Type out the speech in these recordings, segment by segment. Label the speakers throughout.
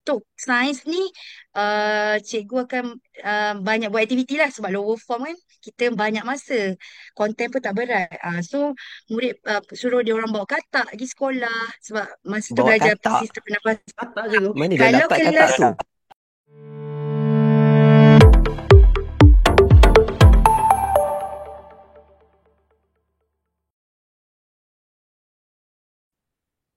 Speaker 1: untuk sains ni cikgu akan banyak buat aktiviti lah sebab lower form kan kita banyak masa. Konten pun tak berat. So murid suruh dia orang bawa katak pergi sekolah sebab masa tu
Speaker 2: Bawa
Speaker 1: belajar
Speaker 2: katak.
Speaker 1: sistem pernafasan.
Speaker 3: Kata cikgu.
Speaker 2: Mana dia
Speaker 1: Kalau
Speaker 2: dapat katak
Speaker 1: kelas
Speaker 2: tu?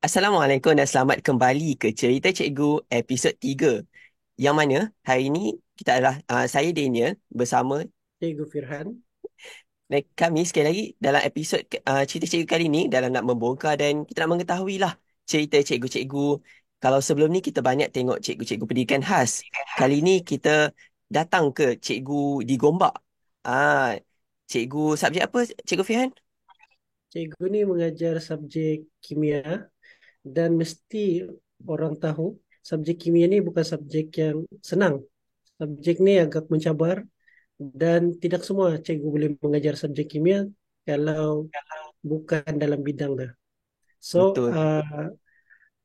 Speaker 2: Assalamualaikum dan selamat kembali ke Cerita Cikgu episod 3. Yang mana hari ini kita adalah saya Daniel bersama
Speaker 3: Cikgu Firhan.
Speaker 2: dan kami sekali lagi dalam episod Cerita Cikgu kali ini dalam nak membongkar dan kita nak mengetahui lah cerita cikgu-cikgu. Kalau sebelum ni kita banyak tengok cikgu-cikgu pendidikan khas. Kali ini kita datang ke cikgu di Gombak. Ah, cikgu subjek apa Cikgu Fihan?
Speaker 3: Cikgu ni mengajar subjek kimia dan mesti orang tahu subjek kimia ni bukan subjek yang senang. Subjek ni agak mencabar dan tidak semua cikgu boleh mengajar subjek kimia kalau bukan dalam bidang dah. So,
Speaker 2: Betul.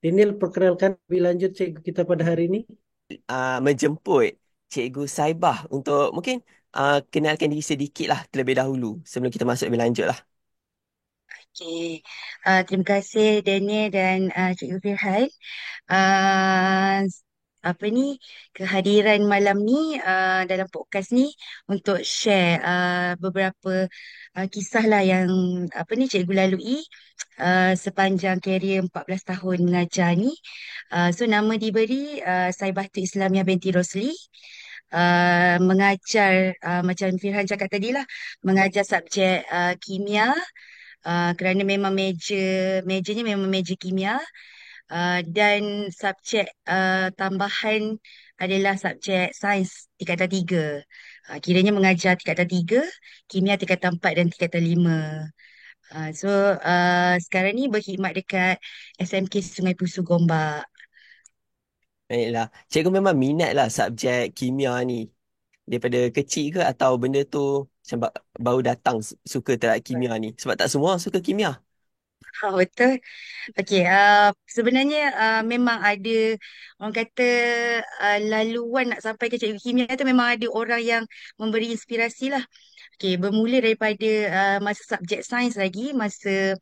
Speaker 3: Daniel perkenalkan lebih lanjut cikgu kita pada hari ini.
Speaker 2: Menjemput Cikgu Saibah untuk mungkin kenalkan diri sedikit lah terlebih dahulu sebelum kita masuk lebih lanjut lah.
Speaker 1: Okay. Terima kasih Daniel dan Cikgu Firhan. Uh, apa ni kehadiran malam ni dalam podcast ni untuk share beberapa kisah lah yang apa ni cikgu lalui sepanjang kerjaya 14 tahun mengajar ni. So nama diberi Saibatul Islamiyah binti Rosli. Mengajar macam Firhan cakap tadi lah, mengajar subjek kimia kerana memang mejanya memang meja kimia. Dan subjek tambahan adalah subjek sains tingkatan 3. Kiranya mengajar tingkatan 3, kimia tingkatan 4 dan tingkatan 5. So sekarang ni berkhidmat dekat SMK Sungai Pusu Gombak.
Speaker 2: Baiklah, cikgu memang minat lah subjek kimia ni daripada kecil ke atau benda tu macam baru datang suka terhadap kimia ni? Sebab tak semua orang suka kimia.
Speaker 1: Betul. Okey, sebenarnya memang ada orang kata laluan nak sampai ke cikgu kimia tu memang ada orang yang memberi inspirasi lah. Okey, bermula daripada masa subjek sains lagi, masa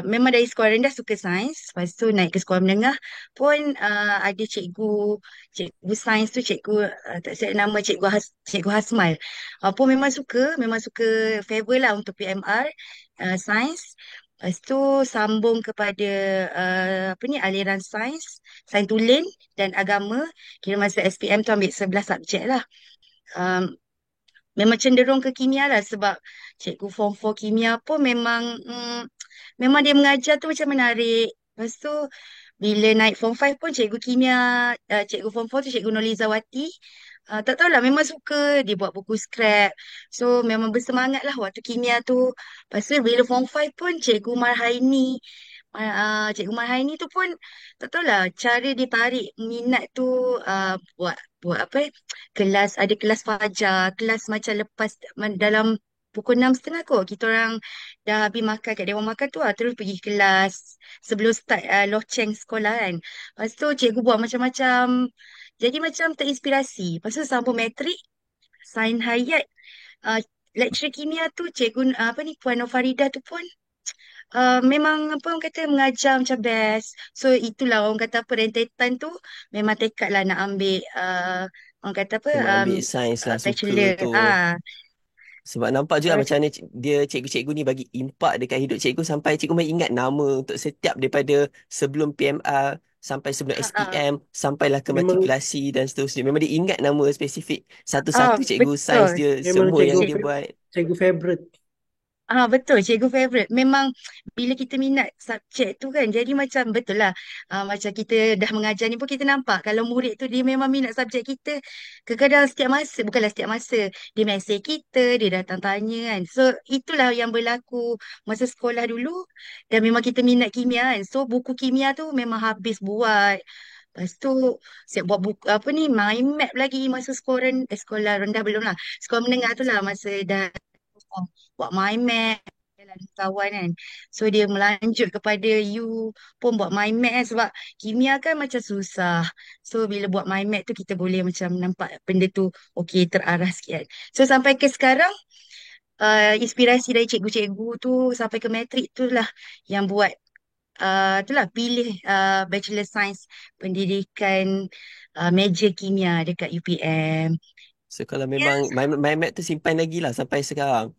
Speaker 1: memang dari sekolah rendah suka sains, lepas tu naik ke sekolah menengah pun ada cikgu sains tu cikgu tak saya nama cikgu Hasmal. Pun memang suka favor lah untuk PMR sains. Lepas tu sambung kepada apa ni aliran sains, sains tulen dan agama. Kira masa SPM tu ambil 11 subjek lah. Um, Memang cenderung ke kimia lah sebab cikgu form 4 kimia pun memang dia mengajar tu macam menarik. Lepas tu bila naik form 5 pun cikgu kimia, cikgu form 4 tu cikgu Nolizawati. Tak tahulah memang suka dia buat buku scrap. So memang bersemangat lah waktu kimia tu. Lepas tu bila form 5 pun cikgu Marhaini. Cikgu Marhaini tu pun tak tahulah cara dia tarik minat tu buat buat apa ada kelas fajar, kelas macam lepas dalam pukul 6:30 kot. Kita orang dah habis makan kat dewan makan tu terus pergi kelas sebelum start loceng sekolah kan. Lepas tu cikgu buat macam-macam. Jadi macam terinspirasi. Lepas tu sambung matrik, sains hayat. Uh, Lecturer kimia tu cikgu apa ni Puan Nofarida tu pun memang apa orang kata mengajar macam best. So itulah orang kata apa rentetan tu memang tekad lah nak ambil orang kata apa
Speaker 2: Memang ambil sains lah suka
Speaker 1: bachelor.
Speaker 2: tu. Sebab nampak juga macam mana dia cikgu-cikgu ni bagi impak dekat hidup cikgu sampai cikgu main ingat nama untuk setiap daripada sebelum PMR sampai sebelum SPM sampailah ke
Speaker 3: Memang
Speaker 2: matrikulasi dan seterusnya. Memang dia ingat nama spesifik satu-satu cikgu sains
Speaker 1: Betul.
Speaker 2: dia
Speaker 3: memang
Speaker 2: semua yang
Speaker 3: cikgu
Speaker 2: dia buat.
Speaker 3: cikgu favorite.
Speaker 1: Betul, cikgu favorite. Memang bila kita minat subjek tu kan, jadi macam betul lah. Macam kita dah mengajar ni pun kita nampak kalau murid tu dia memang minat subjek kita. Kadang-kadang setiap masa, bukanlah setiap masa, dia mesej kita, dia datang tanya kan. So itulah yang berlaku masa sekolah dulu dan memang kita minat kimia kan. So buku kimia tu memang habis buat. Lepas tu siap buat buku apa ni mind map lagi masa sekolah rendah belum lah. Sekolah menengah tu lah masa dah buat mind map lah kawan kan. So dia melanjut kepada you pun buat mind map kan, sebab kimia kan macam susah. So bila buat mind map tu kita boleh macam nampak benda tu okey, terarah sikit kan. So sampai ke sekarang inspirasi dari cikgu-cikgu tu sampai ke matrik tu lah yang buat itulah pilih Bachelor Science Pendidikan major kimia dekat UPM.
Speaker 2: So kalau memang mind map tu simpan lagi lah sampai sekarang.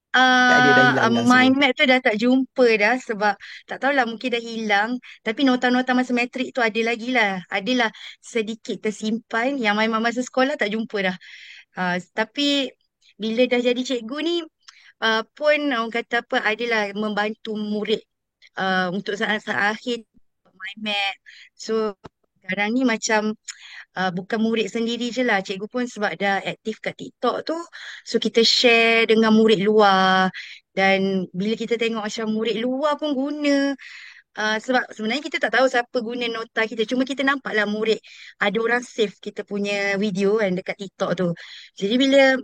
Speaker 2: Tak dia dah hilang dah semua.
Speaker 1: Mind map tu dah tak jumpa dah sebab tak tahulah mungkin dah hilang, tapi nota-nota masa matrik tu ada lagi lah, adalah sedikit tersimpan. Yang memang masa sekolah tak jumpa dah. Tapi bila dah jadi cikgu ni pun orang kata apa, adalah membantu murid untuk saat-saat akhir mind map. So sekarang ni macam bukan murid sendiri je lah. Cikgu pun sebab dah aktif kat TikTok tu. So kita share dengan murid luar. Dan bila kita tengok macam murid luar pun guna. Sebab sebenarnya kita tak tahu siapa guna nota kita. Cuma kita nampak lah murid. Ada orang save kita punya video kan dekat TikTok tu. Jadi bila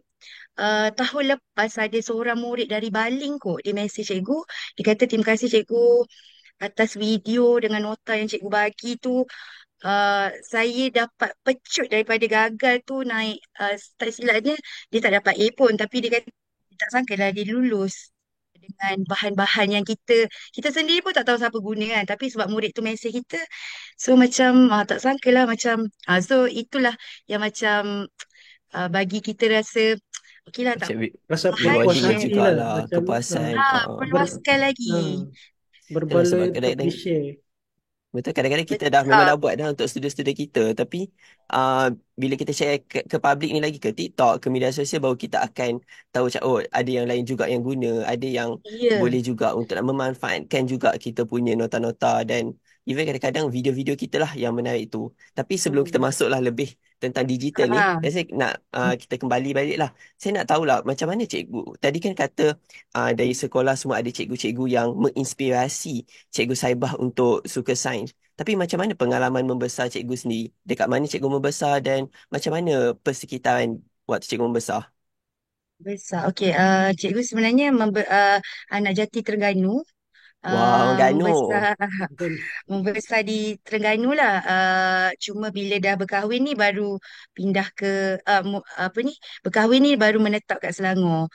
Speaker 1: tahun lepas ada seorang murid dari Baling kot. Dia mesej cikgu. Dia kata terima kasih cikgu atas video dengan nota yang cikgu bagi tu. Saya dapat pecut daripada gagal tu naik tak silapnya dia tak dapat A pun, tapi dia kata dia tak sangka lah dia lulus dengan bahan-bahan yang kita sendiri pun tak tahu siapa guna kan, tapi sebab murid tu mesej kita, so macam tak sangka lah macam so itulah yang macam bagi kita rasa okey lah, tak
Speaker 2: Macam
Speaker 3: Rasa
Speaker 1: bahan
Speaker 3: berpuas
Speaker 2: rewarding
Speaker 3: hati
Speaker 1: share,
Speaker 2: jugalah
Speaker 3: lah.
Speaker 2: lah,
Speaker 3: Macam
Speaker 2: kepuasan.
Speaker 3: ber,
Speaker 1: meluaskan lagi.
Speaker 2: Itulah sebab
Speaker 3: berbaloi untuk
Speaker 2: kadang-kadang
Speaker 3: di-share.
Speaker 2: betul, kadang-kadang kita dah memang
Speaker 1: Betul.
Speaker 2: dah buat dah untuk student-student kita, tapi bila kita share ke public ni lagi, ke TikTok, ke media sosial, baru kita akan tahu macam oh ada yang lain juga yang guna, ada yang
Speaker 1: Ya.
Speaker 2: boleh juga untuk nak memanfaatkan juga kita punya nota-nota, dan even kadang-kadang video-video kita lah yang menarik tu. Tapi sebelum kita
Speaker 1: Hmm.
Speaker 2: masuklah lebih tentang digital ni,
Speaker 1: Ah.
Speaker 2: saya nak kita kembali balik lah. Saya nak tahulah macam mana cikgu. Tadi kan kata dari sekolah semua ada cikgu-cikgu yang menginspirasi cikgu Saibah untuk suka sains. Tapi macam mana pengalaman membesar cikgu sendiri? Dekat mana cikgu membesar dan macam mana persekitaran waktu cikgu membesar?
Speaker 1: Besar. Okey, cikgu sebenarnya anak jati Terengganu.
Speaker 2: Wah, orang Gano.
Speaker 1: Membesar
Speaker 3: Dan
Speaker 1: membesar di Terengganu lah. Cuma bila dah berkahwin ni baru pindah ke apa ni? Berkahwin ni baru menetap kat Selangor.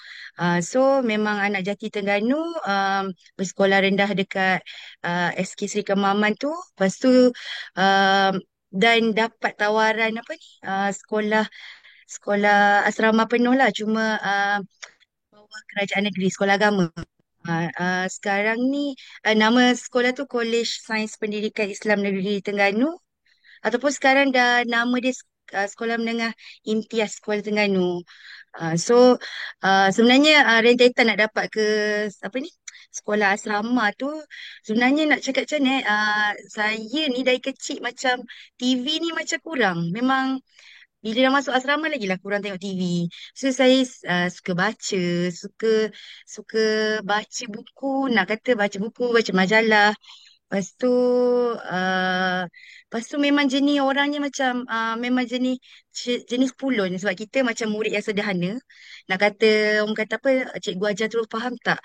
Speaker 1: So memang anak jati Terengganu, bersekolah rendah dekat SK Seri Kemaman tu. Lepas tu um, dan dapat tawaran apa ni? Sekolah sekolah asrama penuh lah. Cuma bawah kerajaan negeri, sekolah agama. Sekarang ni nama sekolah tu Kolej Sains Pendidikan Islam Negeri Terengganu, ataupun sekarang dah nama dia Sekolah Menengah Imtiaz Kuala Terengganu. So sebenarnya rentetan nak dapat ke apa ni, sekolah asrama tu, sebenarnya nak cakap macam ni, saya ni dari kecil macam TV ni macam kurang. Memang bila dah masuk asrama lagi lah kurang tengok TV. So saya suka baca, suka suka baca buku, nak kata baca buku, baca majalah. Lepas tu lepas tu memang jenis orangnya macam memang jenis pulun, sebab kita macam murid yang sederhana. Nak kata orang kata apa, cikgu ajar terus faham tak?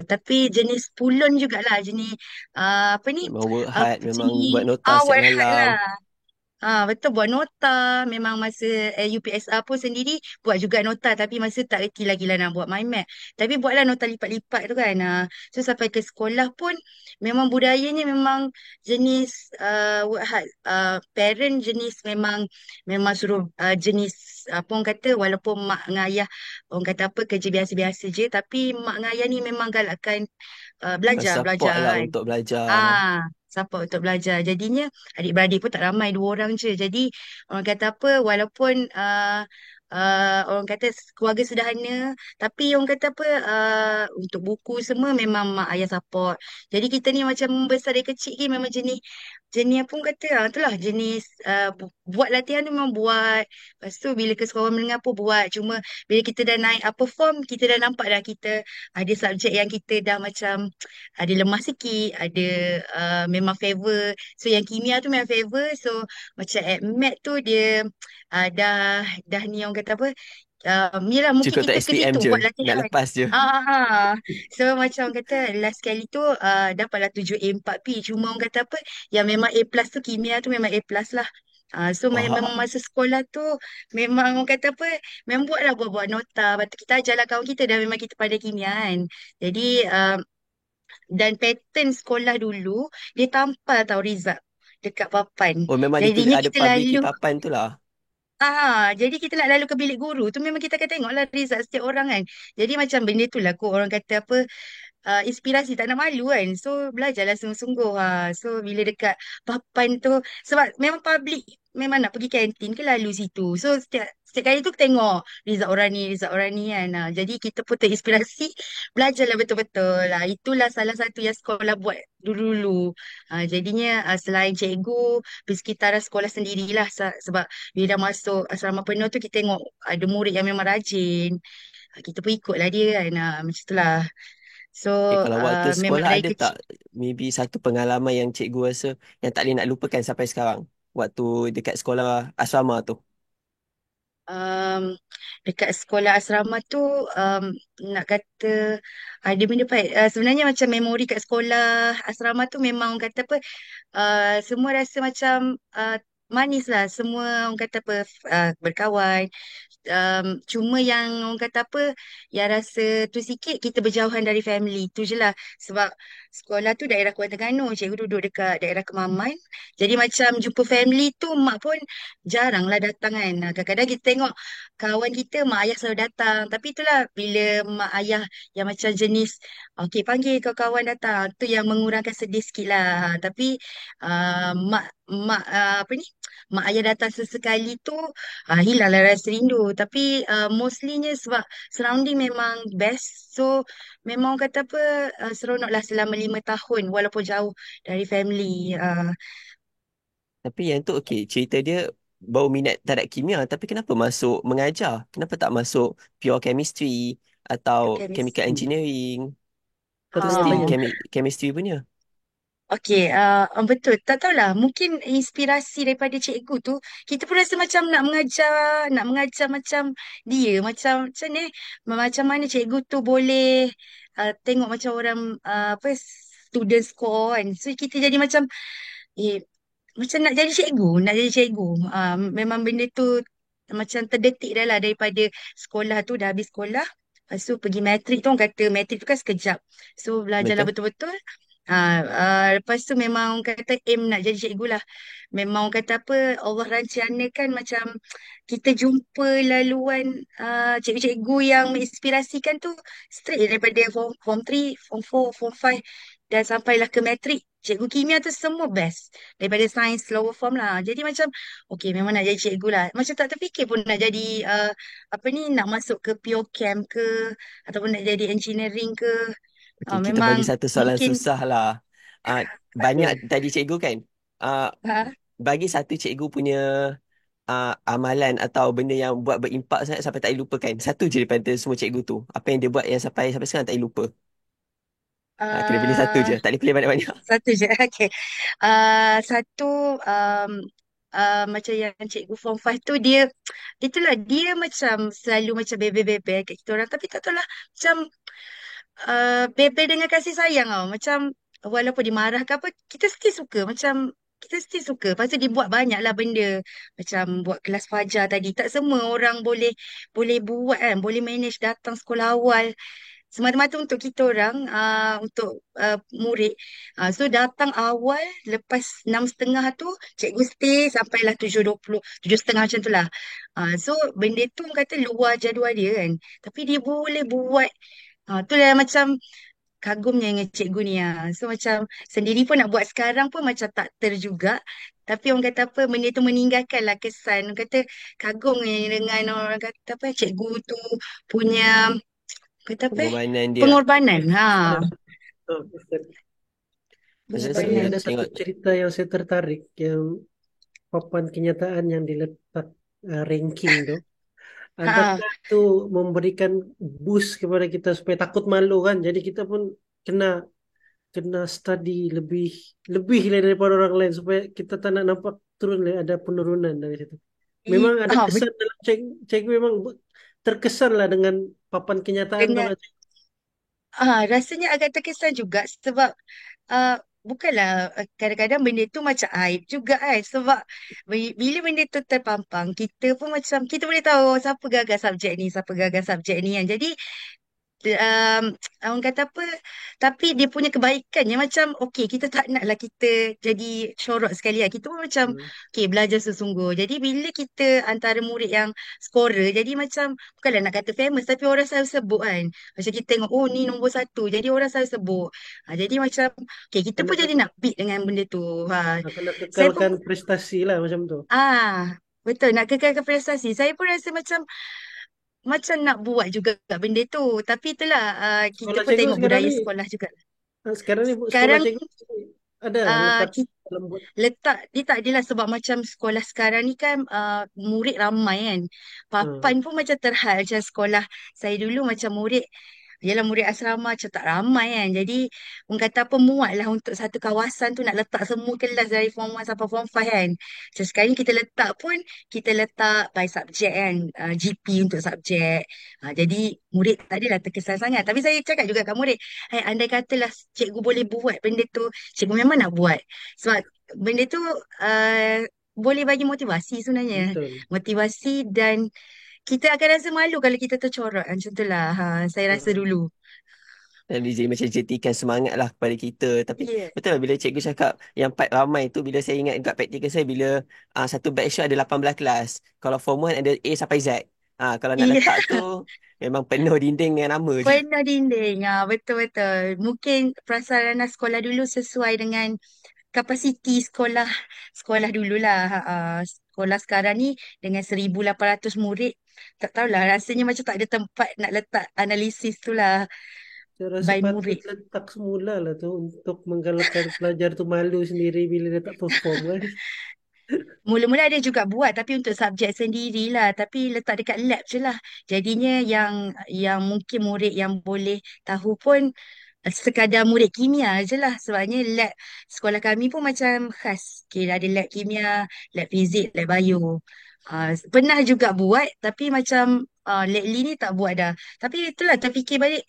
Speaker 1: Tapi jenis pulun jugalah, jenis apa ni?
Speaker 2: Memang work hard, memang buat
Speaker 1: Jenis
Speaker 2: nota setiap
Speaker 1: work hard
Speaker 2: malam.
Speaker 1: lah. Betul, buat nota. Memang masa UPSR pun sendiri buat juga nota, tapi masa tak reti lagi lah nak buat mind map. Tapi buatlah nota lipat-lipat tu kan. So sampai ke sekolah pun memang budayanya memang jenis work hard. Parent jenis memang memang suruh jenis apa orang kata, walaupun mak dengan ayah orang kata apa kerja biasa-biasa je, tapi mak dengan ayah ni memang galakkan
Speaker 2: Bagi
Speaker 1: belajar
Speaker 2: support
Speaker 1: belajar
Speaker 2: lah
Speaker 1: kan.
Speaker 2: untuk belajar.
Speaker 1: Support untuk belajar. Jadinya adik-beradik pun tak ramai, dua orang je. Jadi orang kata apa, walaupun orang kata keluarga sederhana, tapi orang kata apa, untuk buku semua memang mak ayah support. Jadi kita ni macam besar dari kecil ni memang jenis jenis apa orang kata, itulah jenis buat latihan tu memang buat. Lepas tu bila ke sekolah menengah pun buat. Cuma bila kita dah naik upper form, kita dah nampak dah kita ada subjek yang kita dah macam ada lemah sikit, ada memang favor. So yang kimia tu memang favor. So macam at mat tu dia dah ni orang kata apa, Yelah mungkin
Speaker 2: Cukup untuk
Speaker 1: kita ke
Speaker 2: SPM
Speaker 1: situ
Speaker 2: je.
Speaker 1: buat
Speaker 2: Nak
Speaker 1: latihan.
Speaker 2: lepas je.
Speaker 1: So macam orang kata last kali tu dapatlah 7A4P. Cuma orang kata apa, yang memang A plus tu kimia tu memang A plus lah. So memang
Speaker 2: Wah.
Speaker 1: masa sekolah tu memang orang kata apa, memang buat nota. Lepas tu kita ajarlah kawan kita dan memang kita pada kimia kan. Jadi dan pattern sekolah dulu dia tampal tau result dekat papan.
Speaker 2: Oh, memang ditulis
Speaker 1: Jadinya
Speaker 2: ada
Speaker 1: kita
Speaker 2: publiki
Speaker 1: lalu
Speaker 2: papan tu lah.
Speaker 1: jadi kita nak lalu ke bilik guru tu memang kita akan tengoklah result setiap orang kan. Jadi macam benda tu lah kok orang kata apa, inspirasi tak nak malu kan. So belajarlah sungguh-sungguh. So bila dekat papan tu sebab memang public memang nak pergi kantin ke lalu situ. So setiap kali tu tengok result orang ni kan. Jadi kita pun terinspirasi belajarlah betul-betul lah. Itulah salah satu yang sekolah buat dulu-dulu. Jadinya selain cikgu, persekitaran sekolah sendirilah sebab bila dah masuk asrama penuh tu kita tengok ada murid yang memang rajin. Kita pun ikutlah dia kan. Macam itulah. So
Speaker 2: Kalau waktu
Speaker 1: memang
Speaker 2: sekolah
Speaker 1: dari
Speaker 2: ada tak
Speaker 1: kecil
Speaker 2: maybe satu pengalaman yang cikgu rasa yang tak boleh nak lupakan sampai sekarang? Waktu dekat sekolah asrama tu.
Speaker 1: um, dekat sekolah asrama tu um, nak kata ada benda baik. Sebenarnya macam memori kat sekolah asrama tu memang orang kata apa, semua rasa macam manis lah. Semua orang kata apa, berkawan. Cuma yang orang kata apa, yang rasa tu sikit kita berjauhan dari family. Tu je lah. Sebab sekolah tu daerah Kuala Terengganu, cikgu duduk dekat daerah Kemaman. Jadi macam jumpa family tu mak pun jarang lah datang kan. Kadang-kadang kita tengok kawan kita, mak ayah selalu datang. Tapi itulah bila mak ayah yang macam jenis, okey panggil kawan-kawan datang. Tu yang mengurangkan sedih sikit lah. Tapi mak mak apa ni, mak ayah datang sesekali tu hilanglah rasa rindu. Tapi mostlynya sebab surrounding memang best. So memang orang kata apa, seronok lah selama 5 tahun walaupun jauh dari family.
Speaker 2: Tapi yang tu okey, cerita dia baru minat terhadap kimia, tapi kenapa masuk mengajar? Kenapa tak masuk pure chemistry atau chemical
Speaker 1: Chemistry.
Speaker 2: engineering
Speaker 3: Kau
Speaker 2: atau still
Speaker 3: tanya-tanya.
Speaker 1: Ah,
Speaker 2: chemistry punya?
Speaker 1: okey, betul. Tak tahulah, mungkin inspirasi daripada cikgu tu, kita pun rasa macam nak mengajar macam dia, macam ni, macam mana cikgu tu boleh tengok macam orang apa student score kan. So kita jadi macam eh macam nak jadi cikgu. Memang benda tu macam terdetik dah lah daripada sekolah tu, dah habis sekolah. Lepas tu pergi matrik tu, orang kata matrik tu kan sekejap. So belajarlah
Speaker 2: Betul?
Speaker 1: betul-betul. Lepas tu memang orang kata aim nak jadi cikgu lah. Memang orang kata apa, Allah rancanakan macam kita jumpa laluan cikgu-cikgu yang menginspirasikan tu straight daripada form 3, form 4, form 5 dan sampailah ke matrik. Cikgu kimia tu semua best daripada sains lower form lah. Jadi macam okay memang nak jadi cikgu lah. Macam tak terfikir pun nak jadi apa ni, nak masuk ke pure chem ke ataupun nak jadi engineering ke.
Speaker 2: Okey, kita bagi
Speaker 1: Memang
Speaker 2: satu soalan
Speaker 1: mungkin
Speaker 2: susah lah. Banyak
Speaker 3: Okay.
Speaker 2: tadi cikgu kan? Ah,
Speaker 1: ha,
Speaker 2: bagi satu cikgu punya amalan atau benda yang buat berimpak sangat sampai tak boleh lupakan. Satu je daripada semua cikgu tu. Apa yang dia buat yang sampai sampai sekarang tak boleh lupa. Kena pilih satu
Speaker 1: uh,
Speaker 2: je. Tak boleh pilih banyak-banyak.
Speaker 1: satu je. Okay. Satu um, macam yang cikgu form 5 tu dia itulah dia macam selalu macam bebe-bebe kat kita orang tapi tak tahu lah macam bebe dengan kasih sayang tau. Macam walaupun dimarah ke apa, kita still suka. Macam kita still suka. Lepas tu dia buat banyak lah benda. Macam buat kelas fajar tadi. Tak semua orang boleh boleh buat kan. Boleh manage datang sekolah awal. Semata-mata untuk kita orang, untuk murid. So datang awal, lepas 6.30 tu, cikgu stay sampailah 7.20, 7.30 macam tu lah. So benda tu orang kata luar jadual dia kan. Tapi dia boleh buat. Tu lah macam kagumnya dengan cikgu ni. So macam sendiri pun nak buat sekarang pun macam tak terjuga. Tapi orang kata apa, benda tu meninggalkan lah kesan. Orang kata kagumnya dengan orang kata apa, cikgu tu punya, kata apa,
Speaker 2: Pengorbanan dia.
Speaker 1: pengorbanan.
Speaker 3: Betul.
Speaker 2: Pasal
Speaker 3: Tapi
Speaker 2: saya
Speaker 1: Pengorbanan.
Speaker 3: ada satu
Speaker 2: tengok.
Speaker 3: cerita yang saya tertarik yang papan kenyataan yang diletak ranking tu.
Speaker 1: Ha.
Speaker 3: Adakah itu memberikan boost kepada kita supaya takut malu kan? Jadi kita pun kena kena study lebih lebih lah daripada orang lain supaya kita tak nak nampak turun ada penurunan dari situ. Memang ada
Speaker 1: Ha,
Speaker 3: kesan dalam cikgu memang terkesan lah dengan papan kenyataan tuh
Speaker 1: Dengan
Speaker 3: nggak?
Speaker 1: rasanya agak terkesan juga sebab uh, bukanlah kadang-kadang benda tu macam aib juga kan sebab bila benda tu terpampang kita pun macam kita boleh tahu siapa gagal subjek ni siapa gagal subjek ni kan jadi um, orang kata apa tapi dia punya kebaikannya macam okey kita tak naklah kita jadi corot sekali lah kita pun macam
Speaker 3: Hmm.
Speaker 1: okey belajar sesungguh jadi bila kita antara murid yang scorer jadi macam bukanlah nak kata famous tapi orang selalu sebut kan macam kita tengok oh ni nombor satu jadi orang selalu sebut jadi macam okey kita
Speaker 3: Kena
Speaker 1: pun
Speaker 3: ke,
Speaker 1: jadi nak beat dengan benda tu
Speaker 3: kena
Speaker 1: saya pun
Speaker 3: kekalkan prestasi lah macam tu.
Speaker 1: betul nak kekalkan prestasi saya pun rasa macam nak buat juga benda tu. Tapi itulah kita
Speaker 3: Sekolah
Speaker 1: pun
Speaker 3: cikgu
Speaker 1: tengok
Speaker 3: sekarang
Speaker 1: budaya
Speaker 3: ni,
Speaker 1: sekolah juga.
Speaker 3: sekarang ni sekolah
Speaker 1: Sekarang
Speaker 3: cikgu ada
Speaker 1: uh,
Speaker 3: letak
Speaker 1: kita
Speaker 3: dalam buat.
Speaker 1: letak dia tak adalah sebab macam sekolah sekarang ni kan murid ramai kan. Papan
Speaker 3: Hmm.
Speaker 1: pun macam terhad macam sekolah saya dulu macam murid Yalah murid asrama macam tak ramai kan. Jadi orang kata apa muat lah untuk satu kawasan tu nak letak semua kelas dari form 1 sampai form 5 kan. So sekarang ni kita letak pun kita letak by subjek kan. GP untuk subjek. Jadi murid tak adalah terkesan sangat. Tapi saya cakap juga kat murid, hai andai katalah cikgu boleh buat benda tu, cikgu memang nak buat. Sebab benda tu uh, boleh bagi motivasi sebenarnya.
Speaker 3: Betul.
Speaker 1: Motivasi dan kita akan rasa malu kalau kita tercorot. Macam tu lah. Saya rasa
Speaker 3: Hmm.
Speaker 1: dulu.
Speaker 2: Dan dia jadi macam jentikan semangat lah kepada kita. Tapi
Speaker 1: Ya.
Speaker 2: betul lah bila cikgu cakap yang part ramai tu, bila saya ingat kat praktikal saya, bila satu batch tu ada 18 kelas. Kalau form 1 ada A sampai Z. Kalau nak
Speaker 1: Iya,
Speaker 2: letak tu, memang penuh dinding dengan nama je.
Speaker 1: pernah dinding. Betul-betul. Mungkin prasarana sekolah dulu sesuai dengan kapasiti sekolah sekolah dululah. Sekolah sekarang ni dengan 1,800 murid. Tak tahulah, rasanya macam tak ada tempat nak letak analisis tu lah
Speaker 3: Saya rasa
Speaker 1: by
Speaker 3: patut
Speaker 1: murid.
Speaker 3: letak semula lah tu untuk menggalakkan pelajar tu malu sendiri bila dia tak perform kan.
Speaker 1: Mula-mula ada juga buat tapi untuk subjek sendirilah tapi letak dekat lab je lah. Jadinya yang mungkin murid yang boleh tahu pun sekadar murid kimia je lah sebabnya lab sekolah kami pun macam khas. Okay, ada lab kimia, lab fizik, lab bio. Pernah juga buat tapi macam lately ni tak buat dah. Tapi itulah terfikir balik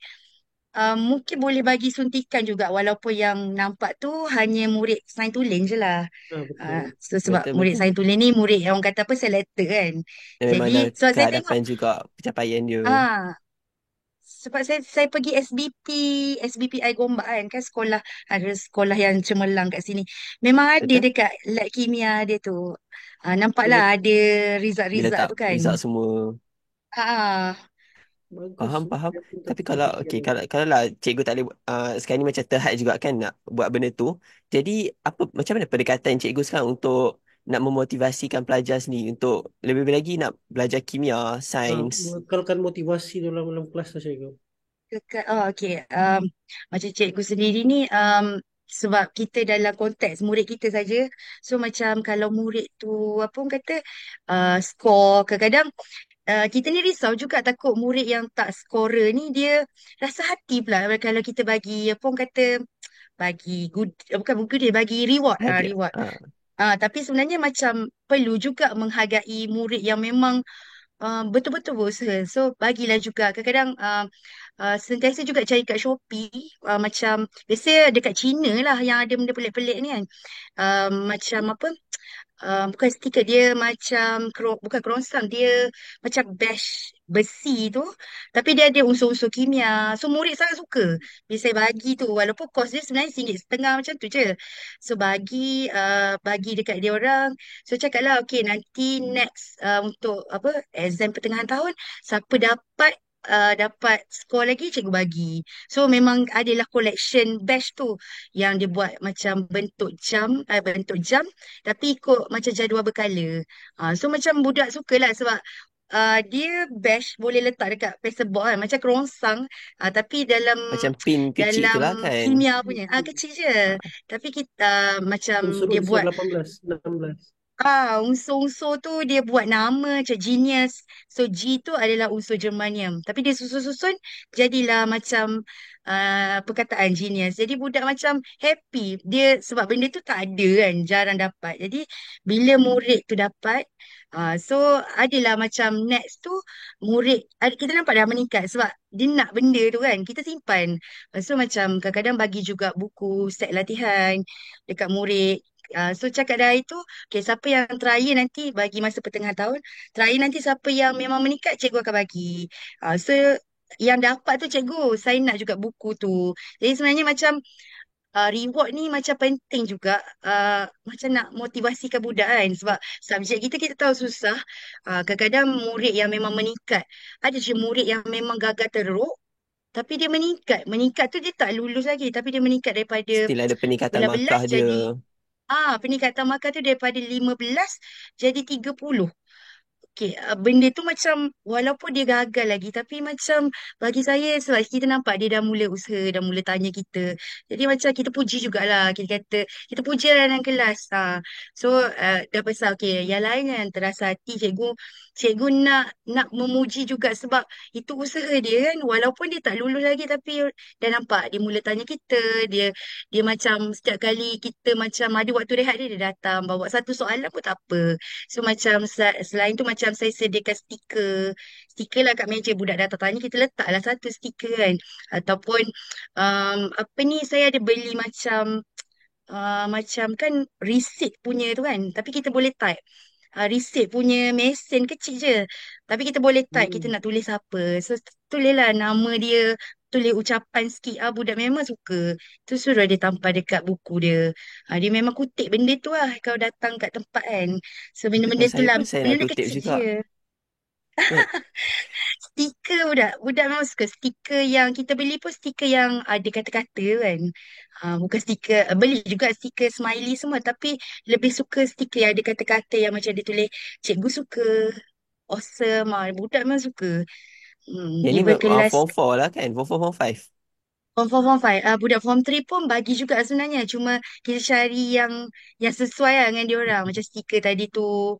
Speaker 1: mungkin boleh bagi suntikan juga walaupun yang nampak tu hanya murid sains tulen je lah.
Speaker 3: Betul.
Speaker 1: Sebab murid
Speaker 2: Betul-betul.
Speaker 1: sains tulen ni murid yang orang kata apa selected kan.
Speaker 2: Dan memang
Speaker 1: Jadi
Speaker 2: dah
Speaker 1: so saya tengok
Speaker 2: kehadapan juga pencapaian dia.
Speaker 1: ah sebab saya pergi SBPI Gombak kan sekolah ada sekolah yang cemerlang kat sini. Memang ada
Speaker 2: Betul?
Speaker 1: dekat lab kimia dia tu. Nampaklah
Speaker 3: Dia
Speaker 1: ada
Speaker 2: Dia
Speaker 1: result-result
Speaker 2: letak
Speaker 1: tu kan.
Speaker 2: result semua.
Speaker 1: Ah
Speaker 3: bagus
Speaker 2: Faham,
Speaker 3: tu.
Speaker 2: faham.
Speaker 3: Dia pun
Speaker 2: Tapi
Speaker 3: tak
Speaker 2: kalau,
Speaker 3: terfikir
Speaker 2: okay,
Speaker 3: lagi.
Speaker 2: kalau lah cikgu tak boleh, sekarang ni macam terhad juga kan nak buat benda tu. Jadi, macam mana pendekatan cikgu sekarang untuk nak memotivasikan pelajar sendiri untuk lebih lagi nak belajar kimia, sains.
Speaker 3: Mengekalkan motivasi dalam dalam kelas tu cikgu.
Speaker 1: okey. Macam cikgu sendiri ni sebab kita dalam konteks murid kita saja. So macam kalau murid tu apa orang kata skor kadang-kadang kita ni risau juga takut murid yang tak scorer ni dia rasa hati pula kalau kita bagi apa orang kata bagi good bukan good dia bagi reward
Speaker 2: Hadiah.
Speaker 1: reward. Tapi sebenarnya macam perlu juga menghargai murid yang memang betul-betul berusaha. So bagilah juga kadang-kadang sentiasa juga cari kat Shopee macam biasa dekat China lah yang ada benda pelik-pelik ni kan. Macam apa bukan stiker dia macam bukan kerongsang dia macam bash besi tu tapi dia ada unsur-unsur kimia so murid sangat suka bila saya bagi tu walaupun kos dia sebenarnya RM1.5 macam tu je so bagi dekat dia orang so cakap lah okay nanti next untuk apa exam pertengahan tahun siapa dapat skor lagi cikgu bagi so memang adalah collection batch tu yang dia buat macam bentuk jam tapi ikut macam jadual berkala. So macam budak suka lah sebab dia bash boleh letak dekat pasteboard kan macam kerongsang tapi dalam
Speaker 2: Macam pin kecil tu
Speaker 1: dalam
Speaker 2: lah kan.
Speaker 1: kimia punya kecil je
Speaker 2: Ah,
Speaker 1: tapi kita macam dia
Speaker 3: Unsur-unsur
Speaker 1: buat
Speaker 3: 18, 16.
Speaker 1: Unsur-unsur tu dia buat nama macam genius. So G tu adalah unsur germanium. Tapi dia susun-susun jadilah macam perkataan genius. Jadi budak macam happy. Dia sebab benda tu tak ada kan, jarang dapat. Jadi bila murid tu dapat, so adalah macam next tu murid kita nampak dah meningkat sebab dia nak benda tu kan. Kita simpan. So macam kadang-kadang bagi juga buku set latihan dekat murid. So cakap dah itu, okay, siapa yang terakhir nanti bagi masa pertengahan tahun, terakhir nanti siapa yang memang meningkat, cikgu akan bagi. So yang dapat tu cikgu, saya nak juga buku tu. Jadi sebenarnya macam reward ni macam penting juga, macam nak motivasikan budak kan. Sebab subjek kita tahu susah. Kadang-kadang murid yang memang meningkat, ada je murid yang memang gagal teruk, tapi dia meningkat. Meningkat tu dia tak lulus lagi, tapi dia meningkat daripada
Speaker 2: Still ada peningkatan
Speaker 1: 19
Speaker 2: markah dia.
Speaker 1: jadi peningkatan markah tu daripada 15 jadi 30. Okay, benda tu macam walaupun dia gagal lagi tapi macam bagi saya sebab kita nampak dia dah mula usaha, dah mula tanya kita. Jadi macam kita puji jugalah, kita kata kita puji lah dalam kelas. So dah pasal okay, yang lain yang terasa hati cikgu nak memuji juga sebab itu usaha dia kan walaupun dia tak lulus lagi tapi dah nampak dia mula tanya kita, dia macam setiap kali kita macam ada waktu rehat dia datang bawa satu soalan pun tak apa. So macam selain tu macam saya sediakan stiker lah kat meja budak datang tanya kita letaklah satu stiker kan ataupun apa ni saya ada beli macam kan receipt punya tu kan tapi kita boleh type receipt punya mesin kecil je tapi kita boleh type kita
Speaker 3: Hmm.
Speaker 1: nak tulis apa so tulislah nama dia tulis ucapan sikit budak memang suka tu suruh dia tampal dekat buku dia dia memang kutip benda tu lah kalau datang kat tempat kan so benda-benda tu
Speaker 2: Saya
Speaker 1: lah
Speaker 2: pun saya nak
Speaker 1: benda
Speaker 2: kutip
Speaker 1: kecil
Speaker 2: juga.
Speaker 1: je.
Speaker 2: Kan?
Speaker 1: Stiker budak memang suka stiker yang kita beli pun stiker yang ada kata-kata kan. Bukan stiker beli juga stiker smiley semua tapi lebih suka stiker yang ada kata-kata yang macam dia tulis cikgu suka awesome. Budak memang suka.
Speaker 2: Yang ni
Speaker 1: Even kelas
Speaker 2: form 4 lah kan? Form 4, form 5.
Speaker 1: Form 5 budak Form 3 pun bagi juga sebenarnya cuma kita cari yang sesuai lah dengan dia orang macam stiker tadi tu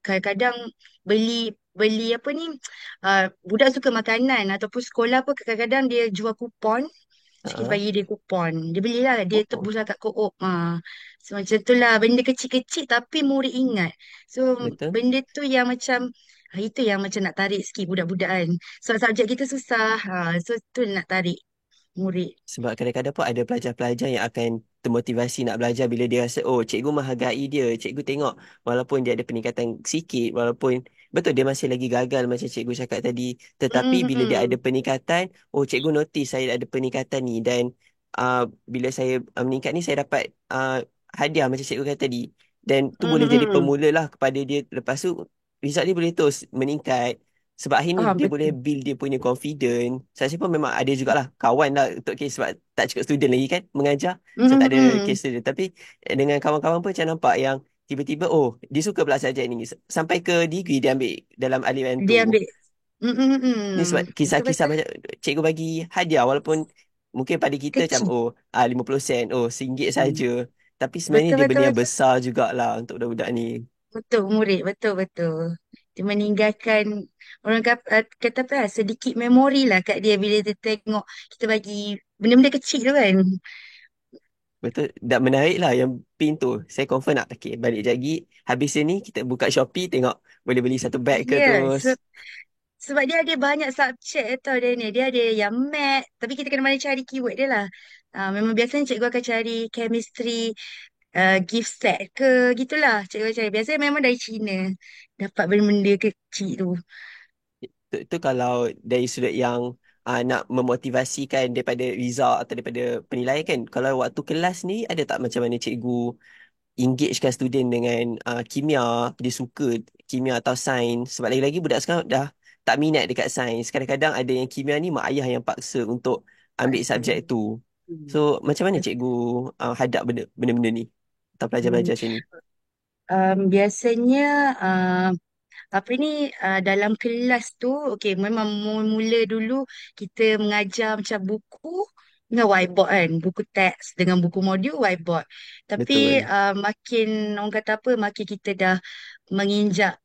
Speaker 1: kadang-kadang beli beli apa ni budak suka makanan ataupun sekolah pun kadang-kadang dia jual kupon so kita
Speaker 2: Ha.
Speaker 1: bagi dia kupon dia belilah dia
Speaker 2: Oh,
Speaker 1: tebus lah kat co-op so macam tu lah benda kecil-kecil tapi murid ingat so
Speaker 2: betul.
Speaker 1: benda tu yang macam itu yang macam nak tarik sikit budak-budak kan so subjek kita susah so tu nak tarik murid.
Speaker 2: Sebab kadang-kadang pun ada pelajar-pelajar yang akan termotivasi nak belajar bila dia rasa, oh, cikgu menghargai dia. Cikgu tengok walaupun dia ada peningkatan sikit, walaupun betul dia masih lagi gagal macam cikgu cakap tadi. Tetapi bila dia ada
Speaker 1: Mm-mm.
Speaker 2: peningkatan, oh, cikgu notice saya ada peningkatan ni. Dan uh, bila saya meningkat ni, saya dapat hadiah macam cikgu kata tadi. Dan tu boleh jadi
Speaker 1: Mm-mm.
Speaker 2: pemula lah kepada dia. Lepas tu, result dia boleh terus meningkat. Sebab akhirnya dia boleh
Speaker 1: Betul.
Speaker 2: build dia punya confidence. Saya pun memang ada jugalah kawan lah untuk case sebab tak cukup student lagi kan mengajar. So tak ada
Speaker 1: Mm-mm.
Speaker 2: case student. Tapi dengan kawan-kawan pun macam nampak yang tiba-tiba oh dia suka pula subjek ni. Sampai ke degree dia ambil dalam aliran tu.
Speaker 1: Dia ambil.
Speaker 2: Ni sebab
Speaker 1: Mm-mm.
Speaker 2: kisah-kisah
Speaker 1: Betul-betul.
Speaker 2: macam cikgu bagi hadiah walaupun mungkin pada kita macam
Speaker 1: Kecil.
Speaker 2: oh 50 sen, oh RM1
Speaker 1: Mm.
Speaker 2: saja. Tapi sebenarnya dia benda yang
Speaker 1: Betul-betul.
Speaker 2: besar jugalah untuk budak-budak ni.
Speaker 1: Betul, murid. Betul-betul. Dia meninggalkan orang kata apa lah, sedikit memori lah kat dia bila dia tengok kita bagi benda-benda kecil tu kan.
Speaker 2: Betul. Dan menarik lah yang pin tu. Saya confirm nak. Okay, balik lagi. Habis ni kita buka Shopee tengok boleh beli satu bag ke
Speaker 1: Ya,
Speaker 2: terus.
Speaker 1: sebab dia ada banyak subjek tau dia ni. Dia ada yang math, tapi kita kena mana cari keyword dia lah. Memang biasanya cikgu akan cari chemistry, gift set ke gitulah cikgu cari. Biasanya memang dari China dapat benda-benda kecil tu.
Speaker 2: Itu kalau dari sudut yang nak memotivasikan daripada result atau daripada penilaian kan. Kalau waktu kelas ni ada tak macam mana cikgu engagekan student dengan kimia, dia suka kimia atau sains. Sebab lagi-lagi budak sekarang dah tak minat dekat sains. Kadang-kadang ada yang kimia ni mak ayah yang paksa untuk ambil subjek tu. So
Speaker 3: Hmm.
Speaker 2: macam mana cikgu hadap benda-benda ni? Atau
Speaker 1: Hmm.
Speaker 2: pelajar-pelajar sini?
Speaker 1: Biasanya apa ni dalam kelas tu okey memang mula dulu kita mengajar macam buku dengan whiteboard kan, buku teks dengan buku modul whiteboard. Tapi
Speaker 2: Betul.
Speaker 1: makin orang kata apa, makin kita dah menginjak,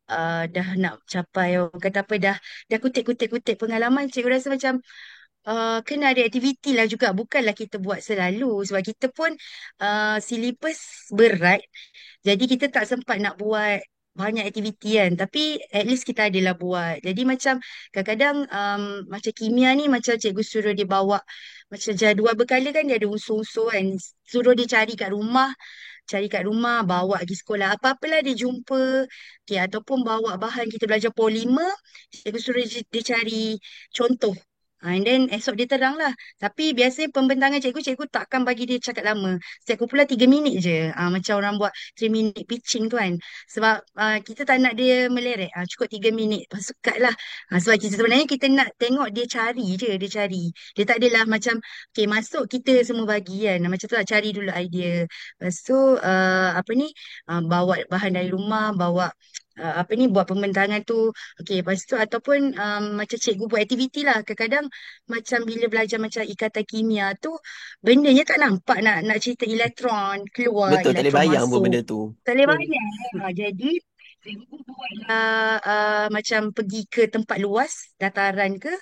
Speaker 1: dah nak capai orang kata apa, dah kutip-kutip pengalaman, cikgu rasa macam kena ada aktiviti lah juga, bukanlah kita buat selalu sebab kita pun silibus berat, jadi kita tak sempat nak buat banyak aktiviti kan. Tapi at least kita adalah buat. Jadi macam kadang-kadang macam kimia ni macam cikgu suruh dia bawa macam jadual berkala kan, dia ada unsur-unsur kan. Suruh dia cari kat rumah, bawa pergi sekolah. Apa-apalah dia jumpa. Okay, ataupun bawa bahan kita belajar polimer, cikgu suruh dia cari contoh. And then esok dia terang lah. Tapi biasanya pembentangan cikgu takkan bagi dia cakap lama. Setiap kumpulan 3 minit je. Macam orang buat 3 minute pitching tu kan. Sebab kita tak nak dia meleret. Cukup 3 minit. Lepas tu cut lah. Sebab kita sebenarnya kita nak tengok dia cari je. Dia cari. Dia tak adalah macam, okay, masuk kita semua bagi kan. Macam tu lah, cari dulu idea. Lepas tu apa ni, bawa bahan dari rumah, bawa apa ni, buat pembentangan tu. Okey, lepas tu ataupun macam cikgu buat aktiviti lah. Kadang-kadang macam bila belajar macam ikatan kimia tu, bendanya tak nampak, nak cerita elektron keluar,
Speaker 2: Betul, tak boleh
Speaker 1: elektron
Speaker 2: bayang pun
Speaker 1: masuk.
Speaker 2: benda tu.
Speaker 1: Tak boleh
Speaker 3: Betul.
Speaker 1: banyak. Jadi cikgu buatlah macam pergi ke tempat luas, dataran ke,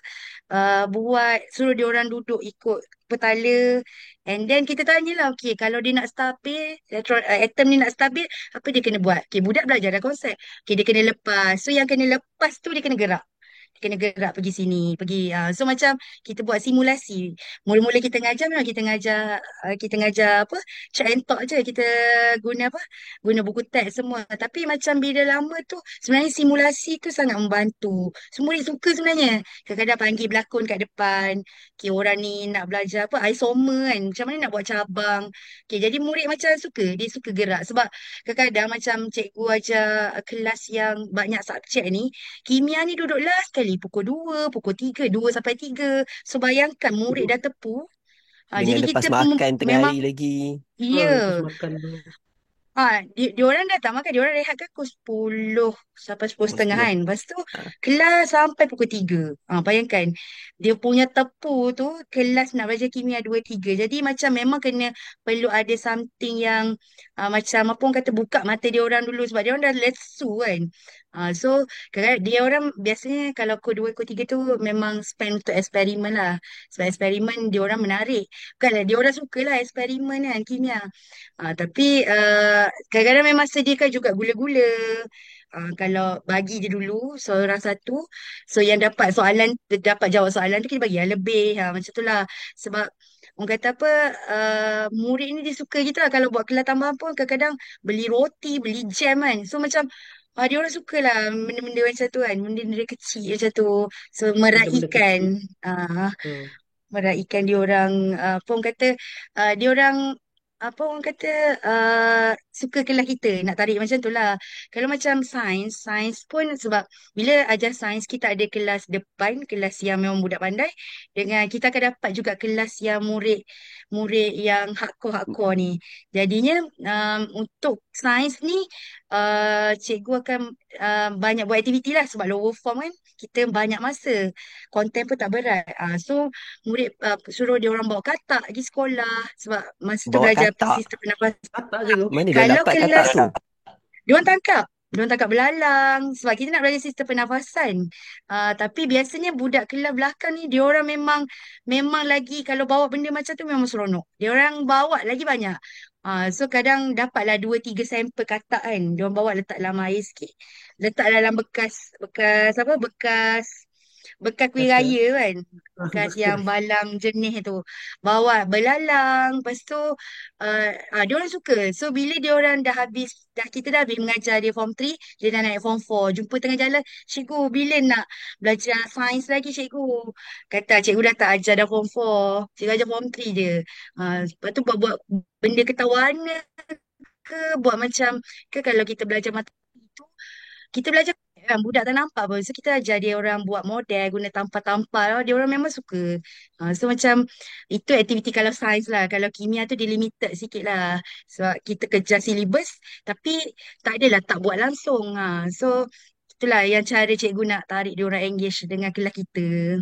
Speaker 1: buat suruh dia orang duduk ikut petala, and then kita tanyalah, okey, kalau dia nak stabil atom ni nak stabil, apa dia kena buat? Okey, budak belajar dah konsep. Okey, dia kena lepas. So yang kena lepas tu dia kena gerak. Dia kena gerak pergi sini, pergi. So macam kita buat simulasi. Mula-mula kita ngajar memang kita ngajar apa? Chat and talk je. Kita guna apa? Guna buku teks semua. Tapi macam bila lama tu sebenarnya simulasi tu sangat membantu. Semua murid suka sebenarnya. Kadang-kadang panggil berlakon kat depan. Okay, orang ni nak belajar apa? Isomer kan. Macam mana nak buat cabang. Okay, jadi murid macam suka. Dia suka gerak. Sebab kadang-kadang macam cikgu ajar kelas yang banyak subjek ni. Kimia ni duduklah sekali pukul 2, pukul 3, 2 sampai 3. So bayangkan murid dah tepu.
Speaker 2: Dengan
Speaker 1: Jadi
Speaker 2: lepas
Speaker 1: kita
Speaker 2: makan tengah
Speaker 1: memang,
Speaker 2: hari lagi.
Speaker 3: Lepas
Speaker 1: ya.
Speaker 3: makan tu.
Speaker 1: Dia orang datang makan, dia orang rehat kan pukul 10 sampai 10.30
Speaker 2: 10.
Speaker 1: kan. Lepas tu
Speaker 2: Ha.
Speaker 1: kelas sampai pukul 3. Bayangkan dia punya tepu tu, kelas nak belajar kimia 2 3. Jadi macam memang kena perlu ada something yang macam apa orang kata, buka mata dia orang dulu sebab dia orang dah lesu kan. So kadang dia orang biasanya kalau kod 2 kod 3 tu memang spend untuk eksperimen lah. Sebab eksperimen dia orang menarik. Bukanlah dia orang sukalah eksperimen kan kimia. Tapi kadang-kadang memang sediakan juga gula-gula. Kalau bagi je dulu seorang satu, so yang dapat jawab soalan tu kita bagi yang lebih. Macam tu lah. Sebab orang kata apa, murid ni dia suka gitu lah. Kalau buat kelas tambahan pun kadang-kadang beli roti, beli jam kan. So macam dia orang suka lah benda-benda macam tu kan. Benda-benda kecil macam tu. So
Speaker 3: Benda-benda
Speaker 1: meraihkan,
Speaker 3: kecil.
Speaker 1: uh,
Speaker 3: Hmm.
Speaker 1: meraihkan dia orang, apa orang kata, dia orang apa orang kata, suka kelas kita, nak tarik macam tu lah. Kalau macam sains pun sebab bila ajar sains kita ada kelas depan, kelas yang memang budak pandai, dengan kita akan dapat juga kelas yang murid yang hardcore ni. Jadinya untuk sains ni cikgu akan banyak buat aktiviti lah sebab lower form kan, kita banyak masa, konten pun tak berat. So murid suruh dia orang bawa katak pergi sekolah sebab masa tu
Speaker 2: Bawa
Speaker 1: belajar
Speaker 2: katak.
Speaker 1: sistem nafas.
Speaker 3: Katak je tu.
Speaker 2: Mana dia orang
Speaker 1: Kalau
Speaker 2: dapat katak
Speaker 1: kelas
Speaker 2: tu?
Speaker 1: dia orang tangkap belalang sebab kita nak belajar sistem pernafasan. Tapi biasanya budak kelas belakang ni dia orang memang lagi kalau bawa benda macam tu memang seronok. Dia orang bawa lagi banyak. So kadang dapatlah 2 3 sampel katak kan. Dia orang bawa letak dalam air sikit. Letak dalam bekas bekas apa bekas kuih
Speaker 3: Kaca.
Speaker 1: raya kan. Bekas yang
Speaker 3: Betul.
Speaker 1: balang jenis tu. Bawa belalang. Lepas tu dia orang suka. So bila dia orang kita dah habis mengajar dia form 3, dia dah naik form 4. Jumpa tengah jalan, cikgu bila nak belajar sains lagi cikgu? Kata cikgu dah tak ajar dah form 4. Cikgu ajar form 3 je. Lepas tu buat benda ketawana ke, buat macam ke kalau kita belajar matematik tu, kita belajar kan budak tak nampak pun. So kita ajar dia orang buat model guna tampal-tampal. Dia orang memang suka. So macam itu aktiviti kalau sains lah. Kalau kimia tu dia limited sikit lah. Sebab kita kejar silibus tapi tak adalah tak buat langsung. So itulah yang cara cikgu nak tarik dia orang engage dengan kelas kita.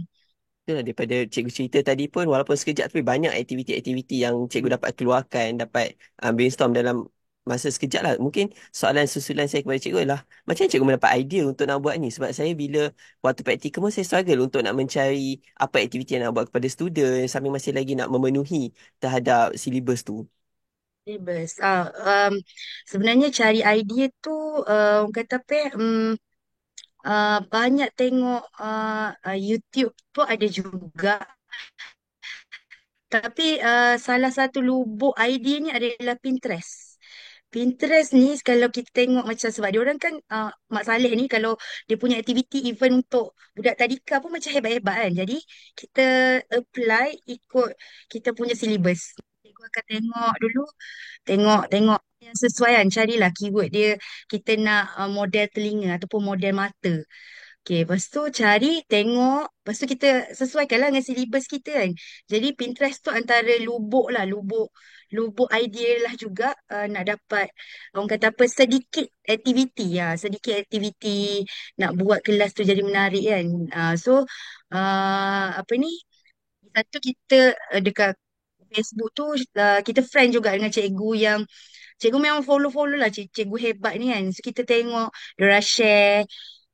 Speaker 2: Itulah daripada cikgu cerita tadi pun walaupun sekejap tapi banyak aktiviti-aktiviti yang cikgu
Speaker 3: Hmm.
Speaker 2: dapat keluarkan, dapat brainstorm dalam masa sekejap lah. Mungkin soalan susulan saya kepada cikgu adalah macam mana cikgu mendapat idea untuk nak buat ni? Sebab saya bila waktu praktikum pun saya struggle untuk nak mencari apa aktiviti yang nak buat kepada student sambil masih lagi nak memenuhi terhadap silibus tu.
Speaker 1: Bebas. Sebenarnya cari idea tu, orang kata apa banyak tengok YouTube pun ada juga. Tapi salah satu lubuk idea ni adalah Pinterest. Pinterest ni kalau kita tengok macam sebab dia orang kan Mak Saleh ni kalau dia punya aktiviti event untuk budak tadika pun macam hebat-hebat kan. Jadi kita apply ikut kita punya syllabus. Cikgu akan tengok dulu, tengok yang sesuai kan. Carilah keyword dia, kita nak model telinga ataupun model mata. Okay, lepas tu cari, tengok, lepas tu kita sesuaikanlah dengan silibus kita kan. Jadi Pinterest tu antara lubuk lah, lubuk idea lah juga nak dapat, orang kata apa, sedikit aktiviti ya, sedikit aktiviti nak buat kelas tu jadi menarik kan. So, apa ni, satu kita dekat Facebook tu kita friend juga dengan cikgu yang cikgu memang follow-follow lah cikgu hebat ni kan. So kita tengok diorang share.